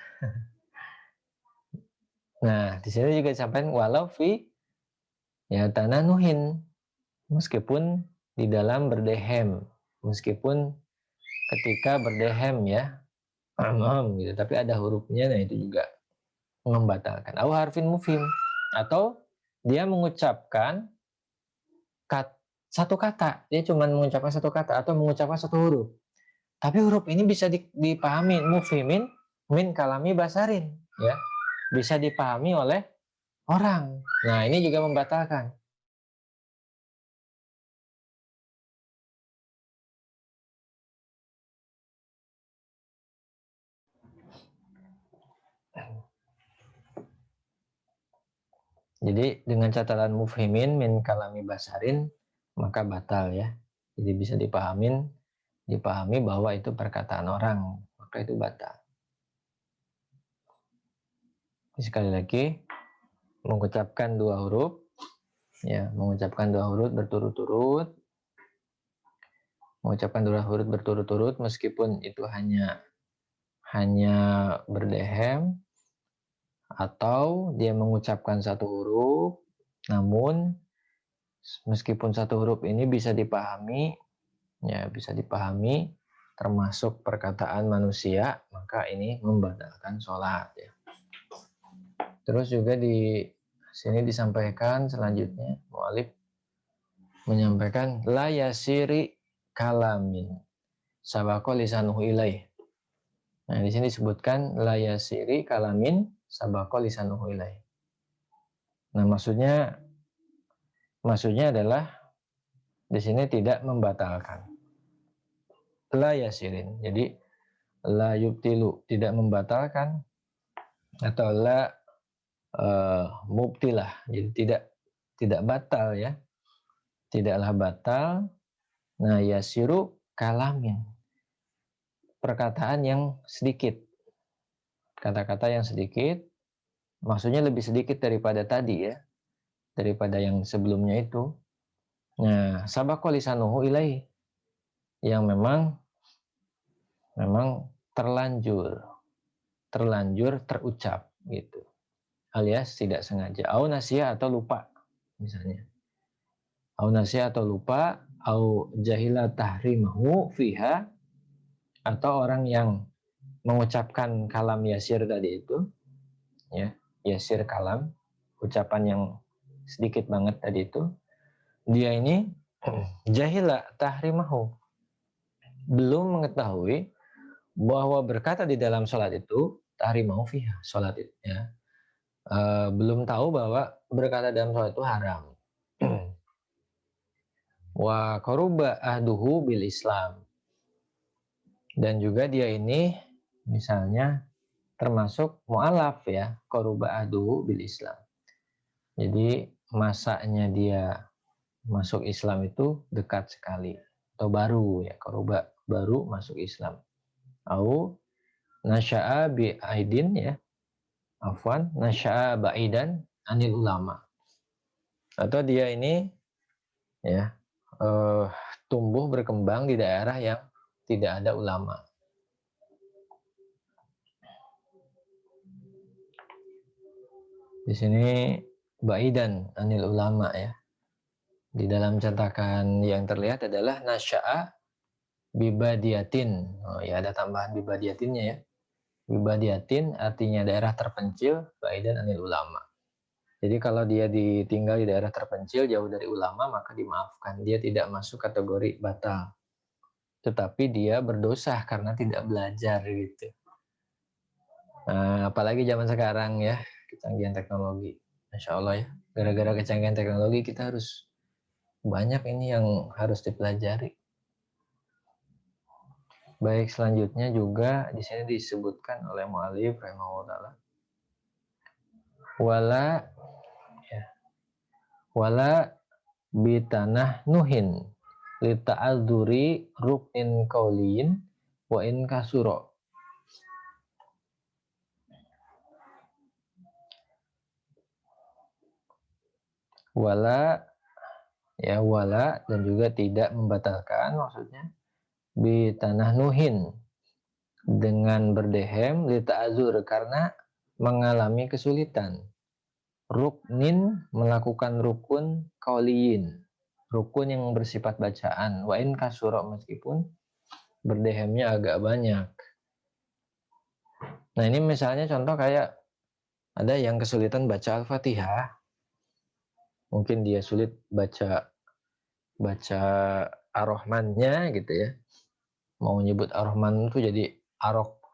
Nah, di sini juga disampaikan walau fi ya tanah nuhin, meskipun di dalam berdehem, meskipun ketika berdehem ya, gitu, tapi ada hurufnya, nah itu juga membatalkan. Au harfin mufhim, atau dia mengucapkan satu kata, dia cuma mengucapkan satu kata atau mengucapkan satu huruf. Tapi huruf ini bisa dipahami mufhimin min kalami basarin, ya. Bisa dipahami oleh orang. Nah, ini juga membatalkan. Jadi dengan catatan mufhimin min kalami basarin maka batal ya. Jadi bisa dipahami bahwa itu perkataan orang, maka itu batal. Sekali lagi mengucapkan dua huruf ya, mengucapkan dua huruf berturut-turut. Mengucapkan dua huruf berturut-turut meskipun itu hanya berdehem, atau dia mengucapkan satu huruf namun meskipun satu huruf ini bisa dipahami termasuk perkataan manusia, maka ini membatalkan sholat ya. Terus juga di sini disampaikan selanjutnya mu'alif menyampaikan la yasiri kalamin sabaqo lisanuhu ilaih. Nah, di sini disebutkan la yasiri kalamin sabaqo lisanuhu ilaih. Nah, maksudnya adalah di sini tidak membatalkan. La yasirin. Jadi la yubtilu, tidak membatalkan, atau la mubtilah. Jadi tidak batal ya. Tidaklah batal. Nah, yasiru kalamin. Perkataan yang sedikit. Kata-kata yang sedikit, maksudnya lebih sedikit daripada tadi ya. Daripada yang sebelumnya itu. Nah, sabaqo lisanuhu ilaihi, yang memang terlanjur terucap gitu, alias tidak sengaja, au nasia atau lupa misalnya, au nasia atau lupa, au jahila tahrimahu fiha, atau orang yang mengucapkan kalam yasir tadi itu ya, yasir kalam, ucapan yang sedikit banget tadi itu, dia ini jahila tahrimahu, belum mengetahui bahwa berkata di dalam sholat itu tahrimahu fiha, sholat itu ya, belum tahu bahwa berkata dalam sholat itu haram. Wa qaruba ahduhu bil Islam, dan juga dia ini misalnya termasuk mu'alaf ya, qaruba ahduhu bil Islam. Jadi masanya dia masuk Islam itu dekat sekali atau baru ya, qaruba baru masuk Islam. Au nasya'a bi aidin ya, afwan, nasya'a ba'idan anil ulama. Atau dia ini ya tumbuh berkembang di daerah yang tidak ada ulama. Di sini ba'idan anil ulama ya. Di dalam cetakan yang terlihat adalah nasya'a bibadiatin. Oh ya, ada tambahan bibadiatinnya ya. Bibadiatin artinya daerah terpencil, ba'idan anil ulama. Jadi kalau dia ditinggal di daerah terpencil jauh dari ulama, maka dimaafkan. Dia tidak masuk kategori batal. Tetapi dia berdosa karena tidak belajar gitu. Nah, apalagi zaman sekarang ya, kecanggihan teknologi. Masya Allah ya, gara-gara kecanggihan teknologi kita harus banyak ini yang harus dipelajari. Baik, selanjutnya juga di sini disebutkan oleh mu'alif rahimahullah. Wala bitanah nuhin li ta'adzuri ruknin qauliyin wa in kasuro. Wala dan juga tidak membatalkan, maksudnya bitanah nuhin dengan berdehem li ta'adzur karena mengalami kesulitan. Ruknin melakukan rukun qauliyin, rukun yang bersifat bacaan, wa in kasuro meskipun berdehemnya agak banyak. Nah ini misalnya contoh kayak ada yang kesulitan baca Al-Fatihah, mungkin dia sulit baca Ar-Rahmannya gitu ya, mau nyebut Ar-Rahman itu jadi arok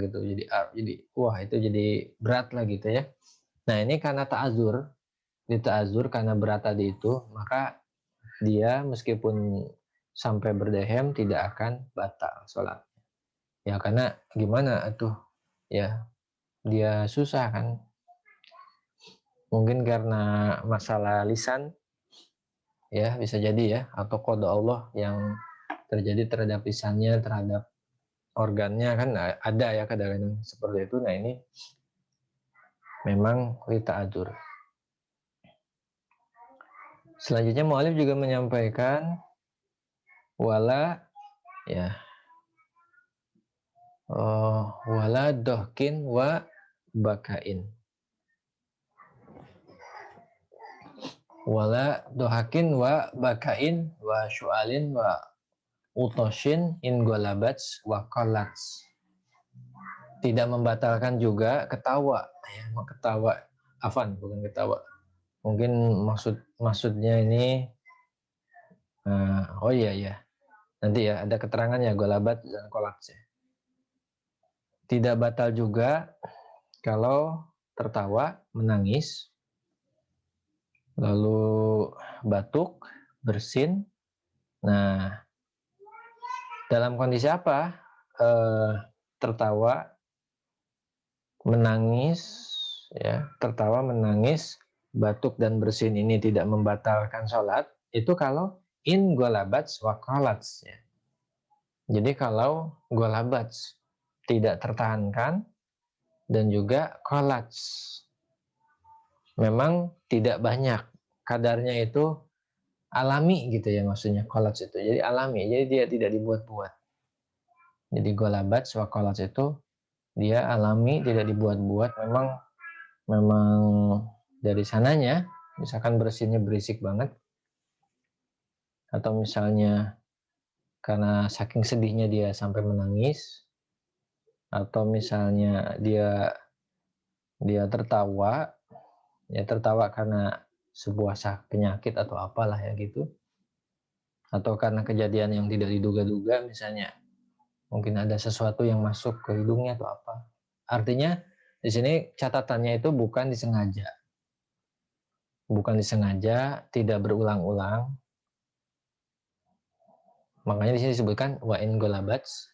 gitu, jadi wah itu jadi berat lah gitu ya. Nah ini karena ta'azur karena berat tadi itu, maka dia meskipun sampai berdehem tidak akan batal sholat. Ya karena gimana tuh ya, dia susah kan, mungkin karena masalah lisan ya, bisa jadi ya, atau qada Allah yang terjadi terhadap lisannya, terhadap organnya kan ada ya kadang-kadang seperti itu. Nah ini memang lita'adzur. Selanjutnya mu'alif juga menyampaikan wala dohkin wa bakain. Wala dohakin wa bakain wa syu'alin wa utoshin in golabats wa kolats. Tidak membatalkan juga ketawa ya, ketawa afan bukan ketawa, mungkin maksudnya ini nanti ya ada keterangannya golabat dan kolats ya. Tidak batal juga kalau tertawa, menangis, lalu batuk, bersin. Nah dalam kondisi apa tertawa, menangis ya, batuk dan bersin ini tidak membatalkan sholat, itu kalau in golabats wa kolats ya. Jadi kalau golabats tidak tertahankan dan juga kolats memang tidak banyak kadarnya, itu alami gitu ya, maksudnya kolats itu jadi alami, jadi dia tidak dibuat-buat. Jadi golabats wa kolats itu dia alami, tidak dibuat-buat, memang dari sananya. Misalkan bersinnya berisik banget, atau misalnya karena saking sedihnya dia sampai menangis, atau misalnya dia tertawa karena sebuah penyakit atau apalah ya gitu, atau karena kejadian yang tidak diduga-duga, misalnya mungkin ada sesuatu yang masuk ke hidungnya atau apa. Artinya di sini catatannya itu bukan disengaja, tidak berulang-ulang. Makanya di sini disebutkan wa in golabats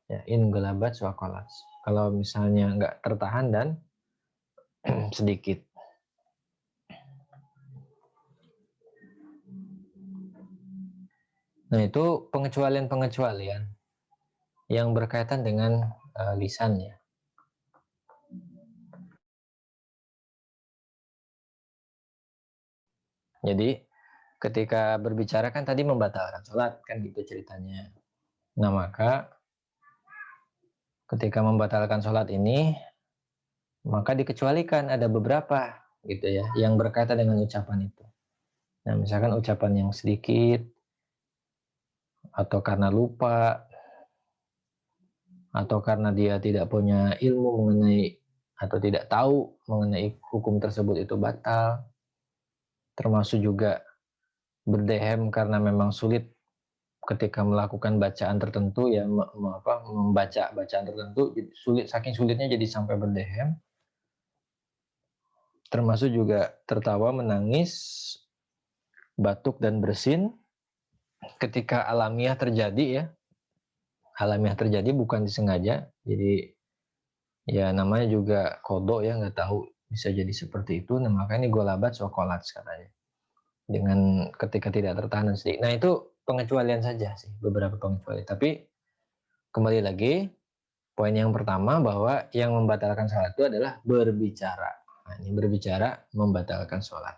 ya, in golabats wa kolats. kalau misalnya nggak tertahan dan sedikit. Nah, itu pengecualian-pengecualian yang berkaitan dengan lisan ya. Jadi ketika berbicara kan tadi membatalkan sholat kan gitu ceritanya. Nah, maka ketika membatalkan sholat ini maka dikecualikan ada beberapa gitu ya yang berkaitan dengan ucapan itu. Nah, misalkan ucapan yang sedikit atau karena lupa atau karena dia tidak punya ilmu mengenai atau tidak tahu mengenai hukum tersebut itu batal, termasuk juga berdehem karena memang sulit ketika melakukan bacaan tertentu ya membaca bacaan tertentu sulit, saking sulitnya jadi sampai berdehem, termasuk juga tertawa, menangis, batuk dan bersin ketika alamiah terjadi ya, alamiah terjadi bukan disengaja, jadi ya namanya juga kodok ya, nggak tahu bisa jadi seperti itu. Nah makanya ini golabat sokolat katanya dengan ketika tidak tertahan dan sedih. Nah itu pengecualian saja sih, beberapa pengecualian. Tapi kembali lagi poin yang pertama bahwa yang membatalkan sholat itu adalah berbicara. Nah, ini berbicara membatalkan sholat.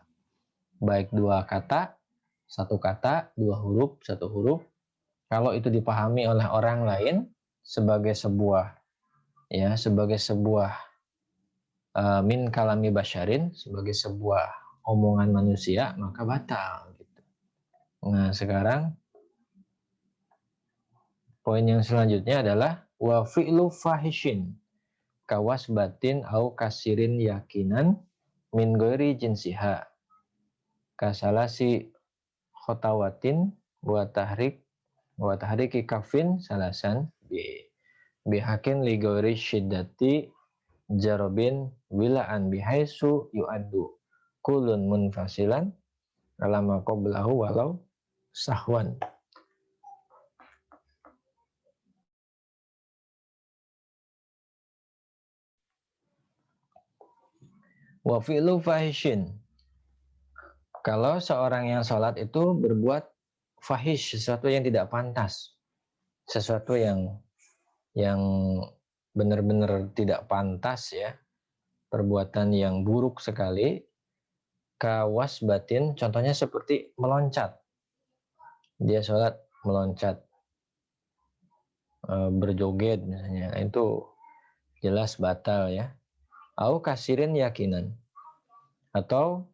Baik dua kata, satu kata, dua huruf, satu huruf. Kalau itu dipahami oleh orang lain sebagai sebuah min kalami basyarin, sebagai sebuah omongan manusia, maka batal gitu. Nah, sekarang poin yang selanjutnya adalah wa fi'lu fahishin kawas batin au kasirin yakinan min ghairi jinsiha kasalasi khotawatin wa tahriki kafin salasan bihakin li ghairi syiddati jarobin wilaan bihaisu yu'addu kulun munfasilan alama qablahu walau sahwan. Wa fi'lu fahishin, kalau seorang yang sholat itu berbuat fahish, sesuatu yang tidak pantas, sesuatu yang benar-benar tidak pantas ya, perbuatan yang buruk sekali, kawas batin, contohnya seperti meloncat, dia sholat meloncat, berjoget misalnya, itu jelas batal ya. Au kasirin yakinan, atau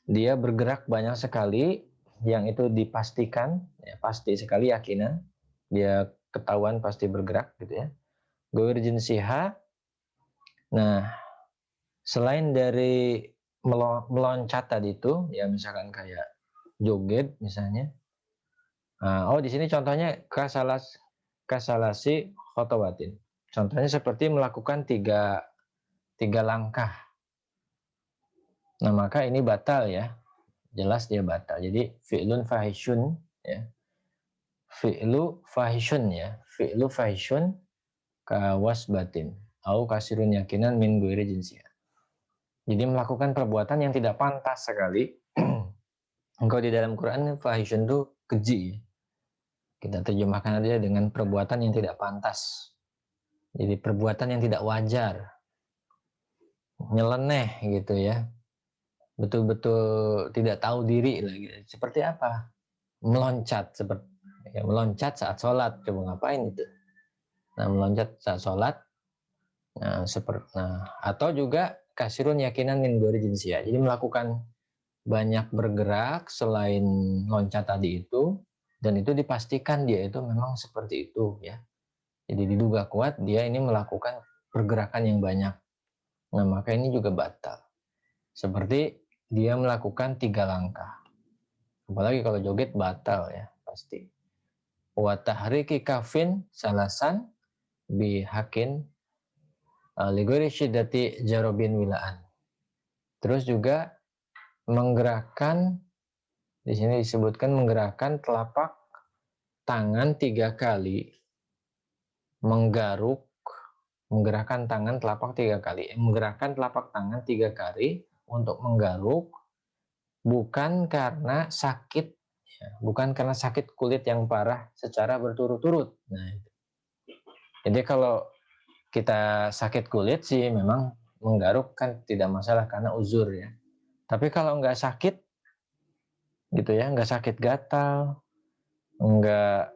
dia bergerak banyak sekali yang itu dipastikan ya, pasti sekali yakinan dia ketahuan pasti bergerak gitu ya. Goir jinsiha, nah selain dari meloncat tadi itu ya, misalkan kayak joget misalnya. Nah, di sini contohnya kasalasi khotowatin, contohnya seperti melakukan tiga langkah. Nah maka ini batal ya, jelas dia batal. Jadi fi'lun fahishun ya, fi'lu fahishun kawas batin au kasirun yakinan min guiri jinsia. Jadi melakukan perbuatan yang tidak pantas sekali. Engkau di dalam Quran fahishun itu keji. Kita terjemahkan aja dengan perbuatan yang tidak pantas. Jadi perbuatan yang tidak wajar, nyeleneh gitu ya, betul-betul tidak tahu diri lagi. Seperti apa? Meloncat, seperti ya, meloncat saat sholat. Coba ngapain itu? Nah, meloncat saat sholat. Atau juga kasirun yakinan min ghairi jinsia. Jadi melakukan banyak bergerak selain loncat tadi itu, dan itu dipastikan dia itu memang seperti itu ya. Jadi diduga kuat dia ini melakukan pergerakan yang banyak. Nah, maka ini juga batal. Seperti dia melakukan 3 langkah. Apalagi kalau joget batal ya, pasti. Wa tahriki kafin salasan bihakin ligori syiddati jarobin wilaan. Terus juga menggerakkan, di sini disebutkan menggerakkan telapak tangan 3 kali, menggaruk menggerakkan tangan telapak 3 kali. Menggerakkan telapak tangan 3 kali untuk menggaruk bukan karena sakit, ya, bukan karena sakit kulit yang parah secara berturut-turut. Nah, jadi kalau kita sakit kulit sih memang menggaruk kan tidak masalah karena uzur ya. Tapi kalau nggak sakit gitu ya, nggak sakit gatal, nggak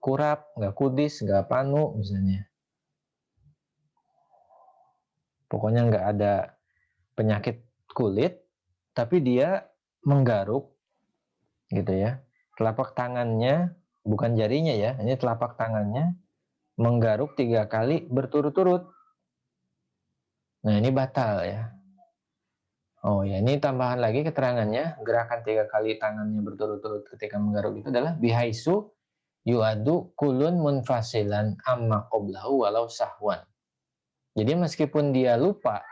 kurap, nggak kudis, nggak panu misalnya. Pokoknya nggak ada penyakit kulit, tapi dia menggaruk gitu ya. Telapak tangannya, bukan jarinya ya, ini telapak tangannya menggaruk 3 kali berturut-turut. Nah ini batal ya. Oh ya, ini tambahan lagi keterangannya, gerakan 3 kali tangannya berturut-turut ketika menggaruk itu adalah bihaisu yu'adu kulun munfasilan amma qoblahu walau sahwan. Jadi meskipun dia lupa,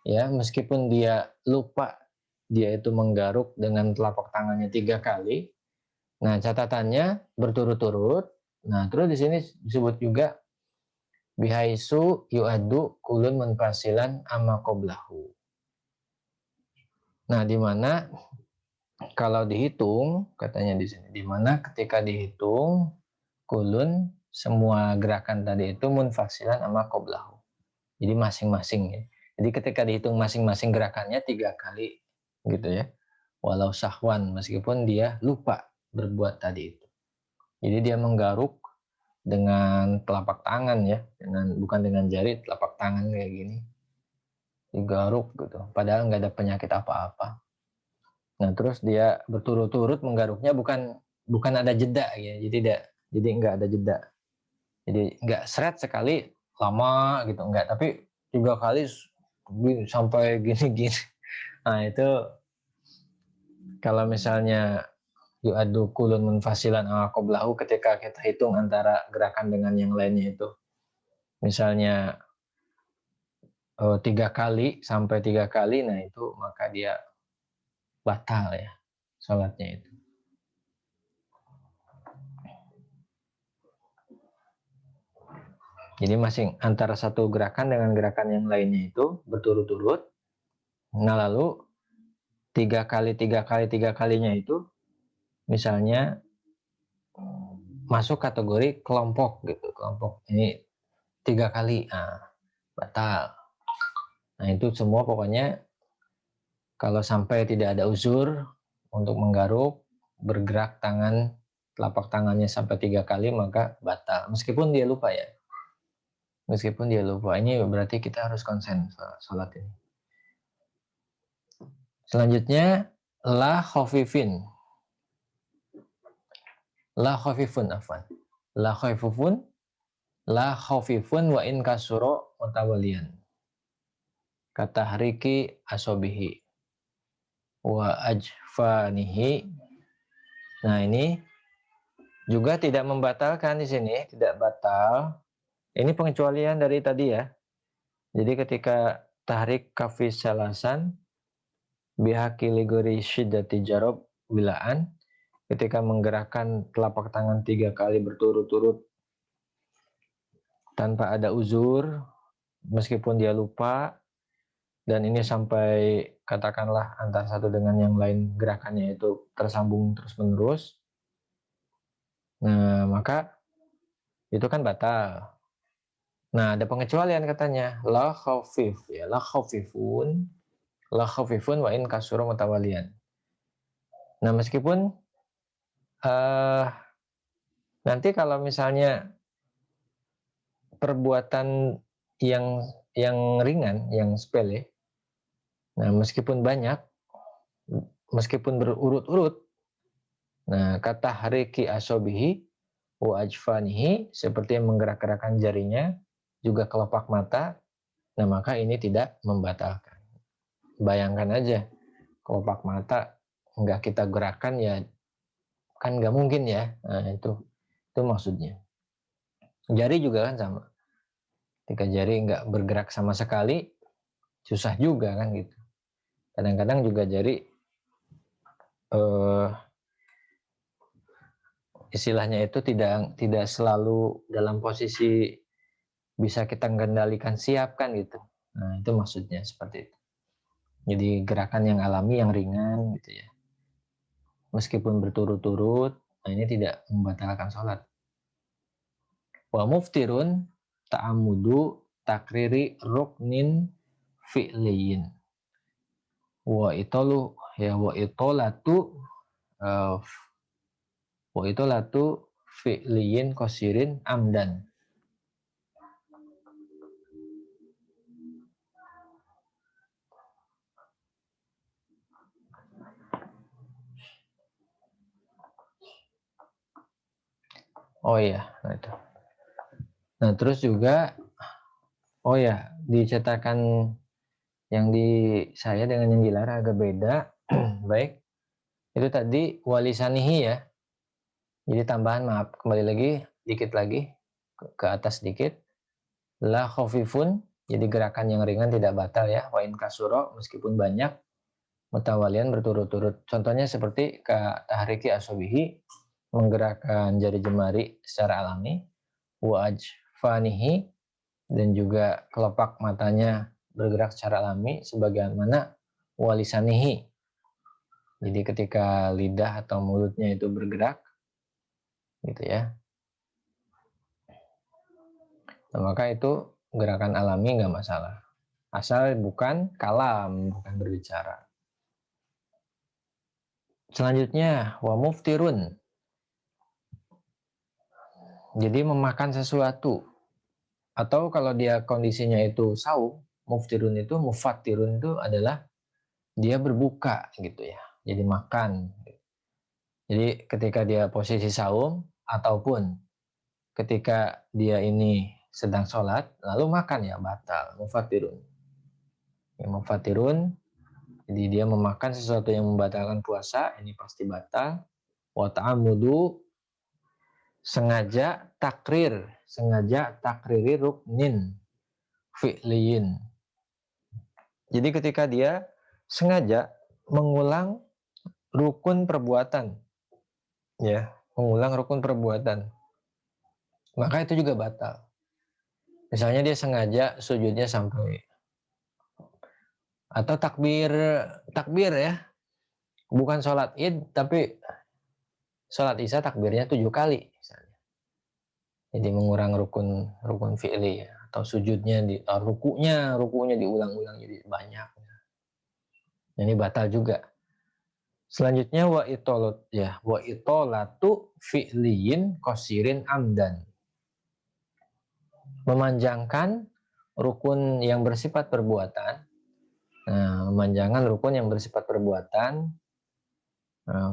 ya meskipun dia lupa dia itu menggaruk dengan telapak tangannya 3 kali. Nah catatannya berturut-turut. Nah terus di sini disebut juga bihaisu yu'adu kulun munfasilan amma qoblahu. Nah di mana kalau dihitung katanya di sini, di mana ketika dihitung kulun semua gerakan tadi itu munfasilan sama qoblahu. Jadi masing-masing ya. Jadi ketika dihitung masing-masing gerakannya 3 kali gitu ya. Walau sahwan meskipun dia lupa berbuat tadi itu. Jadi dia menggaruk dengan telapak tangan ya, bukan dengan jari, telapak tangan kayak gini. Digaruk gitu. Padahal nggak ada penyakit apa-apa. Nah, terus dia berturut-turut menggaruknya bukan ada jeda ya. Jadi nggak ada jeda. Jadi nggak seret sekali lama gitu enggak, tapi 3 kali sampai gini-gini. Nah, itu kalau misalnya yu'adu kulun munfasilan qoblahu ketika kita hitung antara gerakan dengan yang lainnya itu. Misalnya 3 kali sampai 3 kali, nah itu maka dia batal ya sholatnya itu. Jadi masing antara satu gerakan dengan gerakan yang lainnya itu berturut-turut. Nah lalu 3 kali 3 kali 3 kalinya itu misalnya masuk kategori kelompok gitu. Kelompok ini 3 kali, batal. Nah itu semua pokoknya kalau sampai tidak ada uzur untuk menggaruk, bergerak tangan, telapak tangannya sampai 3 kali maka batal. Meskipun dia lupa ya. Meskipun dia lupa, ini berarti kita harus konsen sholat ini. Selanjutnya, la khafifin. La khafifun afwan. La khafifun, la khafifun wa in kasuro mutawalian. Kata hariki asobihi. Wa ajfanihi. Nah ini juga tidak membatalkan di sini, tidak batal. Ini pengecualian dari tadi ya. Jadi ketika tahrik kafis salasan bihaki ligori syiddati jarob wilaan, ketika menggerakkan telapak tangan 3 kali berturut-turut tanpa ada uzur, meskipun dia lupa, dan ini sampai katakanlah antara satu dengan yang lain gerakannya itu tersambung terus-menerus, nah maka itu kan batal. Nah ada pengecualian katanya, la khafif ya, la khafifun wa in kasura mutawalian. Nah meskipun nanti kalau misalnya perbuatan yang ringan, yang sepele, nah meskipun banyak, meskipun berurut-urut, nah kata hariki asobihi wa ajfanihi seperti yang menggerak-gerakkan jarinya, juga kelopak mata, nah maka ini tidak membatalkan. Bayangkan aja, kelopak mata nggak kita gerakan ya kan nggak mungkin ya. Nah itu maksudnya. Jari juga kan sama. Ketika jari nggak bergerak sama sekali, susah juga kan gitu. Kadang-kadang juga jari istilahnya itu tidak selalu dalam posisi bisa kita kendalikan, siapkan gitu. Nah, itu maksudnya seperti itu. Jadi gerakan yang alami, yang ringan gitu ya. Meskipun berturut-turut, nah ini tidak membatalkan sholat. Wa muftirun ta'amudu takriri ruknin fi'liyin. Wa itolu ya wa itolatu uh, wa itolatu fi'liyin kosirin amdan. Oh iya, nah itu. Nah, terus juga oh ya, dicetakan yang di saya dengan yang dilarang agak beda. Baik. Itu tadi walisanihi ya. Jadi tambahan, maaf, kembali lagi dikit lagi ke atas dikit. La khafifun, jadi gerakan yang ringan tidak batal ya. Wa in kasuro, meskipun banyak, mutawalian berturut-turut. Contohnya seperti ka tahriki asobihi, menggerakkan jari jemari secara alami. Wa ajfanihi, dan juga kelopak matanya bergerak secara alami sebagaimana walisanihi. Jadi ketika lidah atau mulutnya itu bergerak gitu ya. Nah, maka itu gerakan alami nggak masalah. Asal bukan kalam, bukan berbicara. Selanjutnya wa muftirun. Jadi memakan sesuatu. Atau kalau dia kondisinya itu saum, muftirun itu, mufatirun itu adalah dia berbuka gitu ya. Jadi makan. Jadi ketika dia posisi saum ataupun ketika dia ini sedang sholat lalu makan ya batal, mufatirun. Ya, mufatirun, jadi dia memakan sesuatu yang membatalkan puasa, ini pasti batal. Wa ta'amudu, sengaja takriri ruknin fi'liyin. Jadi ketika dia sengaja mengulang rukun perbuatan, ya, mengulang rukun perbuatan, maka itu juga batal. Misalnya dia sengaja sujudnya sampai, atau takbir ya, bukan sholat id tapi sholat isya takbirnya 7 kali misalnya. Jadi mengurang rukun fi'li ya, atau sujudnya rukunya diulang-ulang jadi banyak. Ini batal juga. Selanjutnya wa itolatu fi'liyin qasirin amdan. Memanjangkan rukun yang bersifat perbuatan. Nah, memanjangkan rukun yang bersifat perbuatan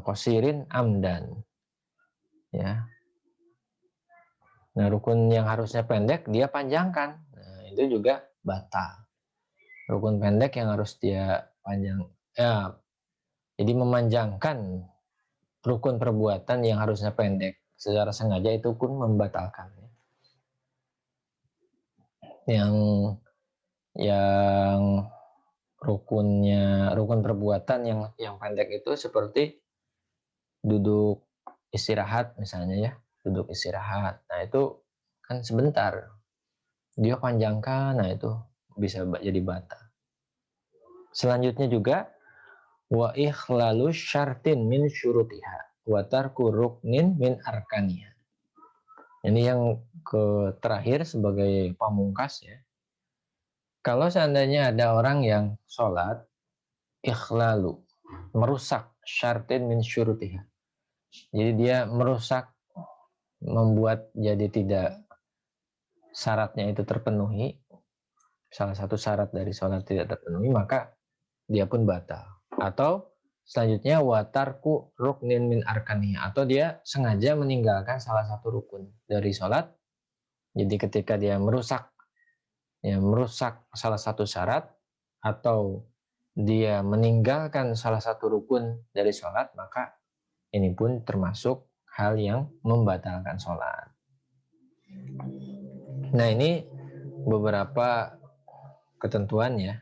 qasirin amdan. Ya. Nah, rukun yang harusnya pendek dia panjangkan. Nah, itu juga batal. Rukun pendek yang harus dia panjang. Ya, jadi memanjangkan rukun perbuatan yang harusnya pendek secara sengaja itu pun membatalkan. Yang rukun perbuatan yang pendek itu seperti duduk istirahat misalnya ya, duduk istirahat. Nah, itu kan sebentar. Dia panjangkan, nah itu bisa jadi batal. Selanjutnya juga wa ikhlalu syartin min syurutiha wa tarku ruknin min arkaniha. Ini yang terakhir sebagai pamungkas ya. Kalau seandainya ada orang yang sholat ikhlalu, merusak syartin min syurutiha. Jadi dia merusak, membuat jadi tidak syaratnya itu terpenuhi. Salah satu syarat dari sholat tidak terpenuhi, maka dia pun batal. Atau selanjutnya watarku ruknin min arkaniha, atau dia sengaja meninggalkan salah satu rukun dari sholat. Jadi ketika dia merusak salah satu syarat atau dia meninggalkan salah satu rukun dari sholat, maka ini pun termasuk hal yang membatalkan sholat. Nah, ini beberapa ketentuan ya,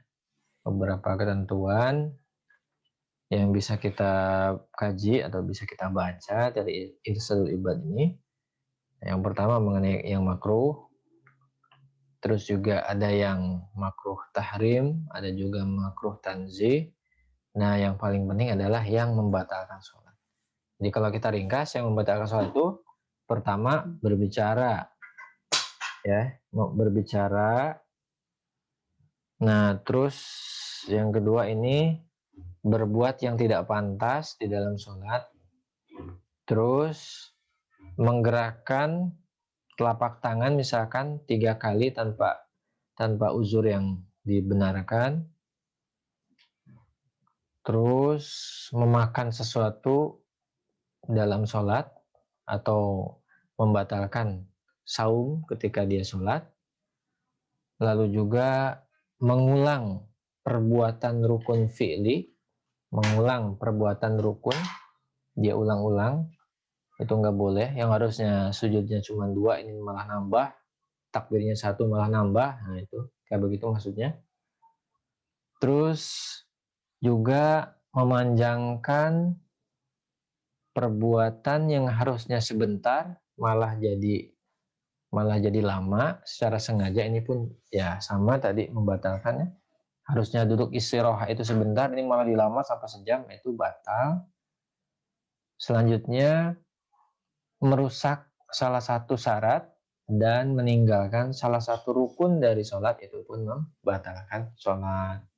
beberapa ketentuan yang bisa kita kaji atau bisa kita baca dari irsadul ibad ini. Yang pertama mengenai yang makruh. terus juga ada yang makruh tahrim, ada juga makruh tanzih. Nah, yang paling penting adalah yang membatalkan sholat. Jadi kalau kita ringkas, yang membatalkan sholat itu pertama berbicara, ya, berbicara. Nah, terus yang kedua ini berbuat yang tidak pantas di dalam sholat. Terus menggerakkan telapak tangan misalkan 3 kali tanpa uzur yang dibenarkan. Terus memakan sesuatu dalam sholat atau membatalkan saum ketika dia sholat. Lalu juga mengulang perbuatan rukun fi'li, mengulang perbuatan rukun, dia ulang-ulang, itu nggak boleh. Yang harusnya sujudnya cuma 2, ini malah nambah, takbirnya 1 malah nambah. Nah itu kayak begitu maksudnya. Terus juga memanjangkan perbuatan yang harusnya sebentar malah jadi lama secara sengaja. Ini pun ya sama tadi membatalkannya. Harusnya duduk istirahat itu sebentar, ini malah dilama sampai sejam, itu batal. Selanjutnya merusak salah satu syarat dan meninggalkan salah satu rukun dari sholat, itu pun membatalkan sholat.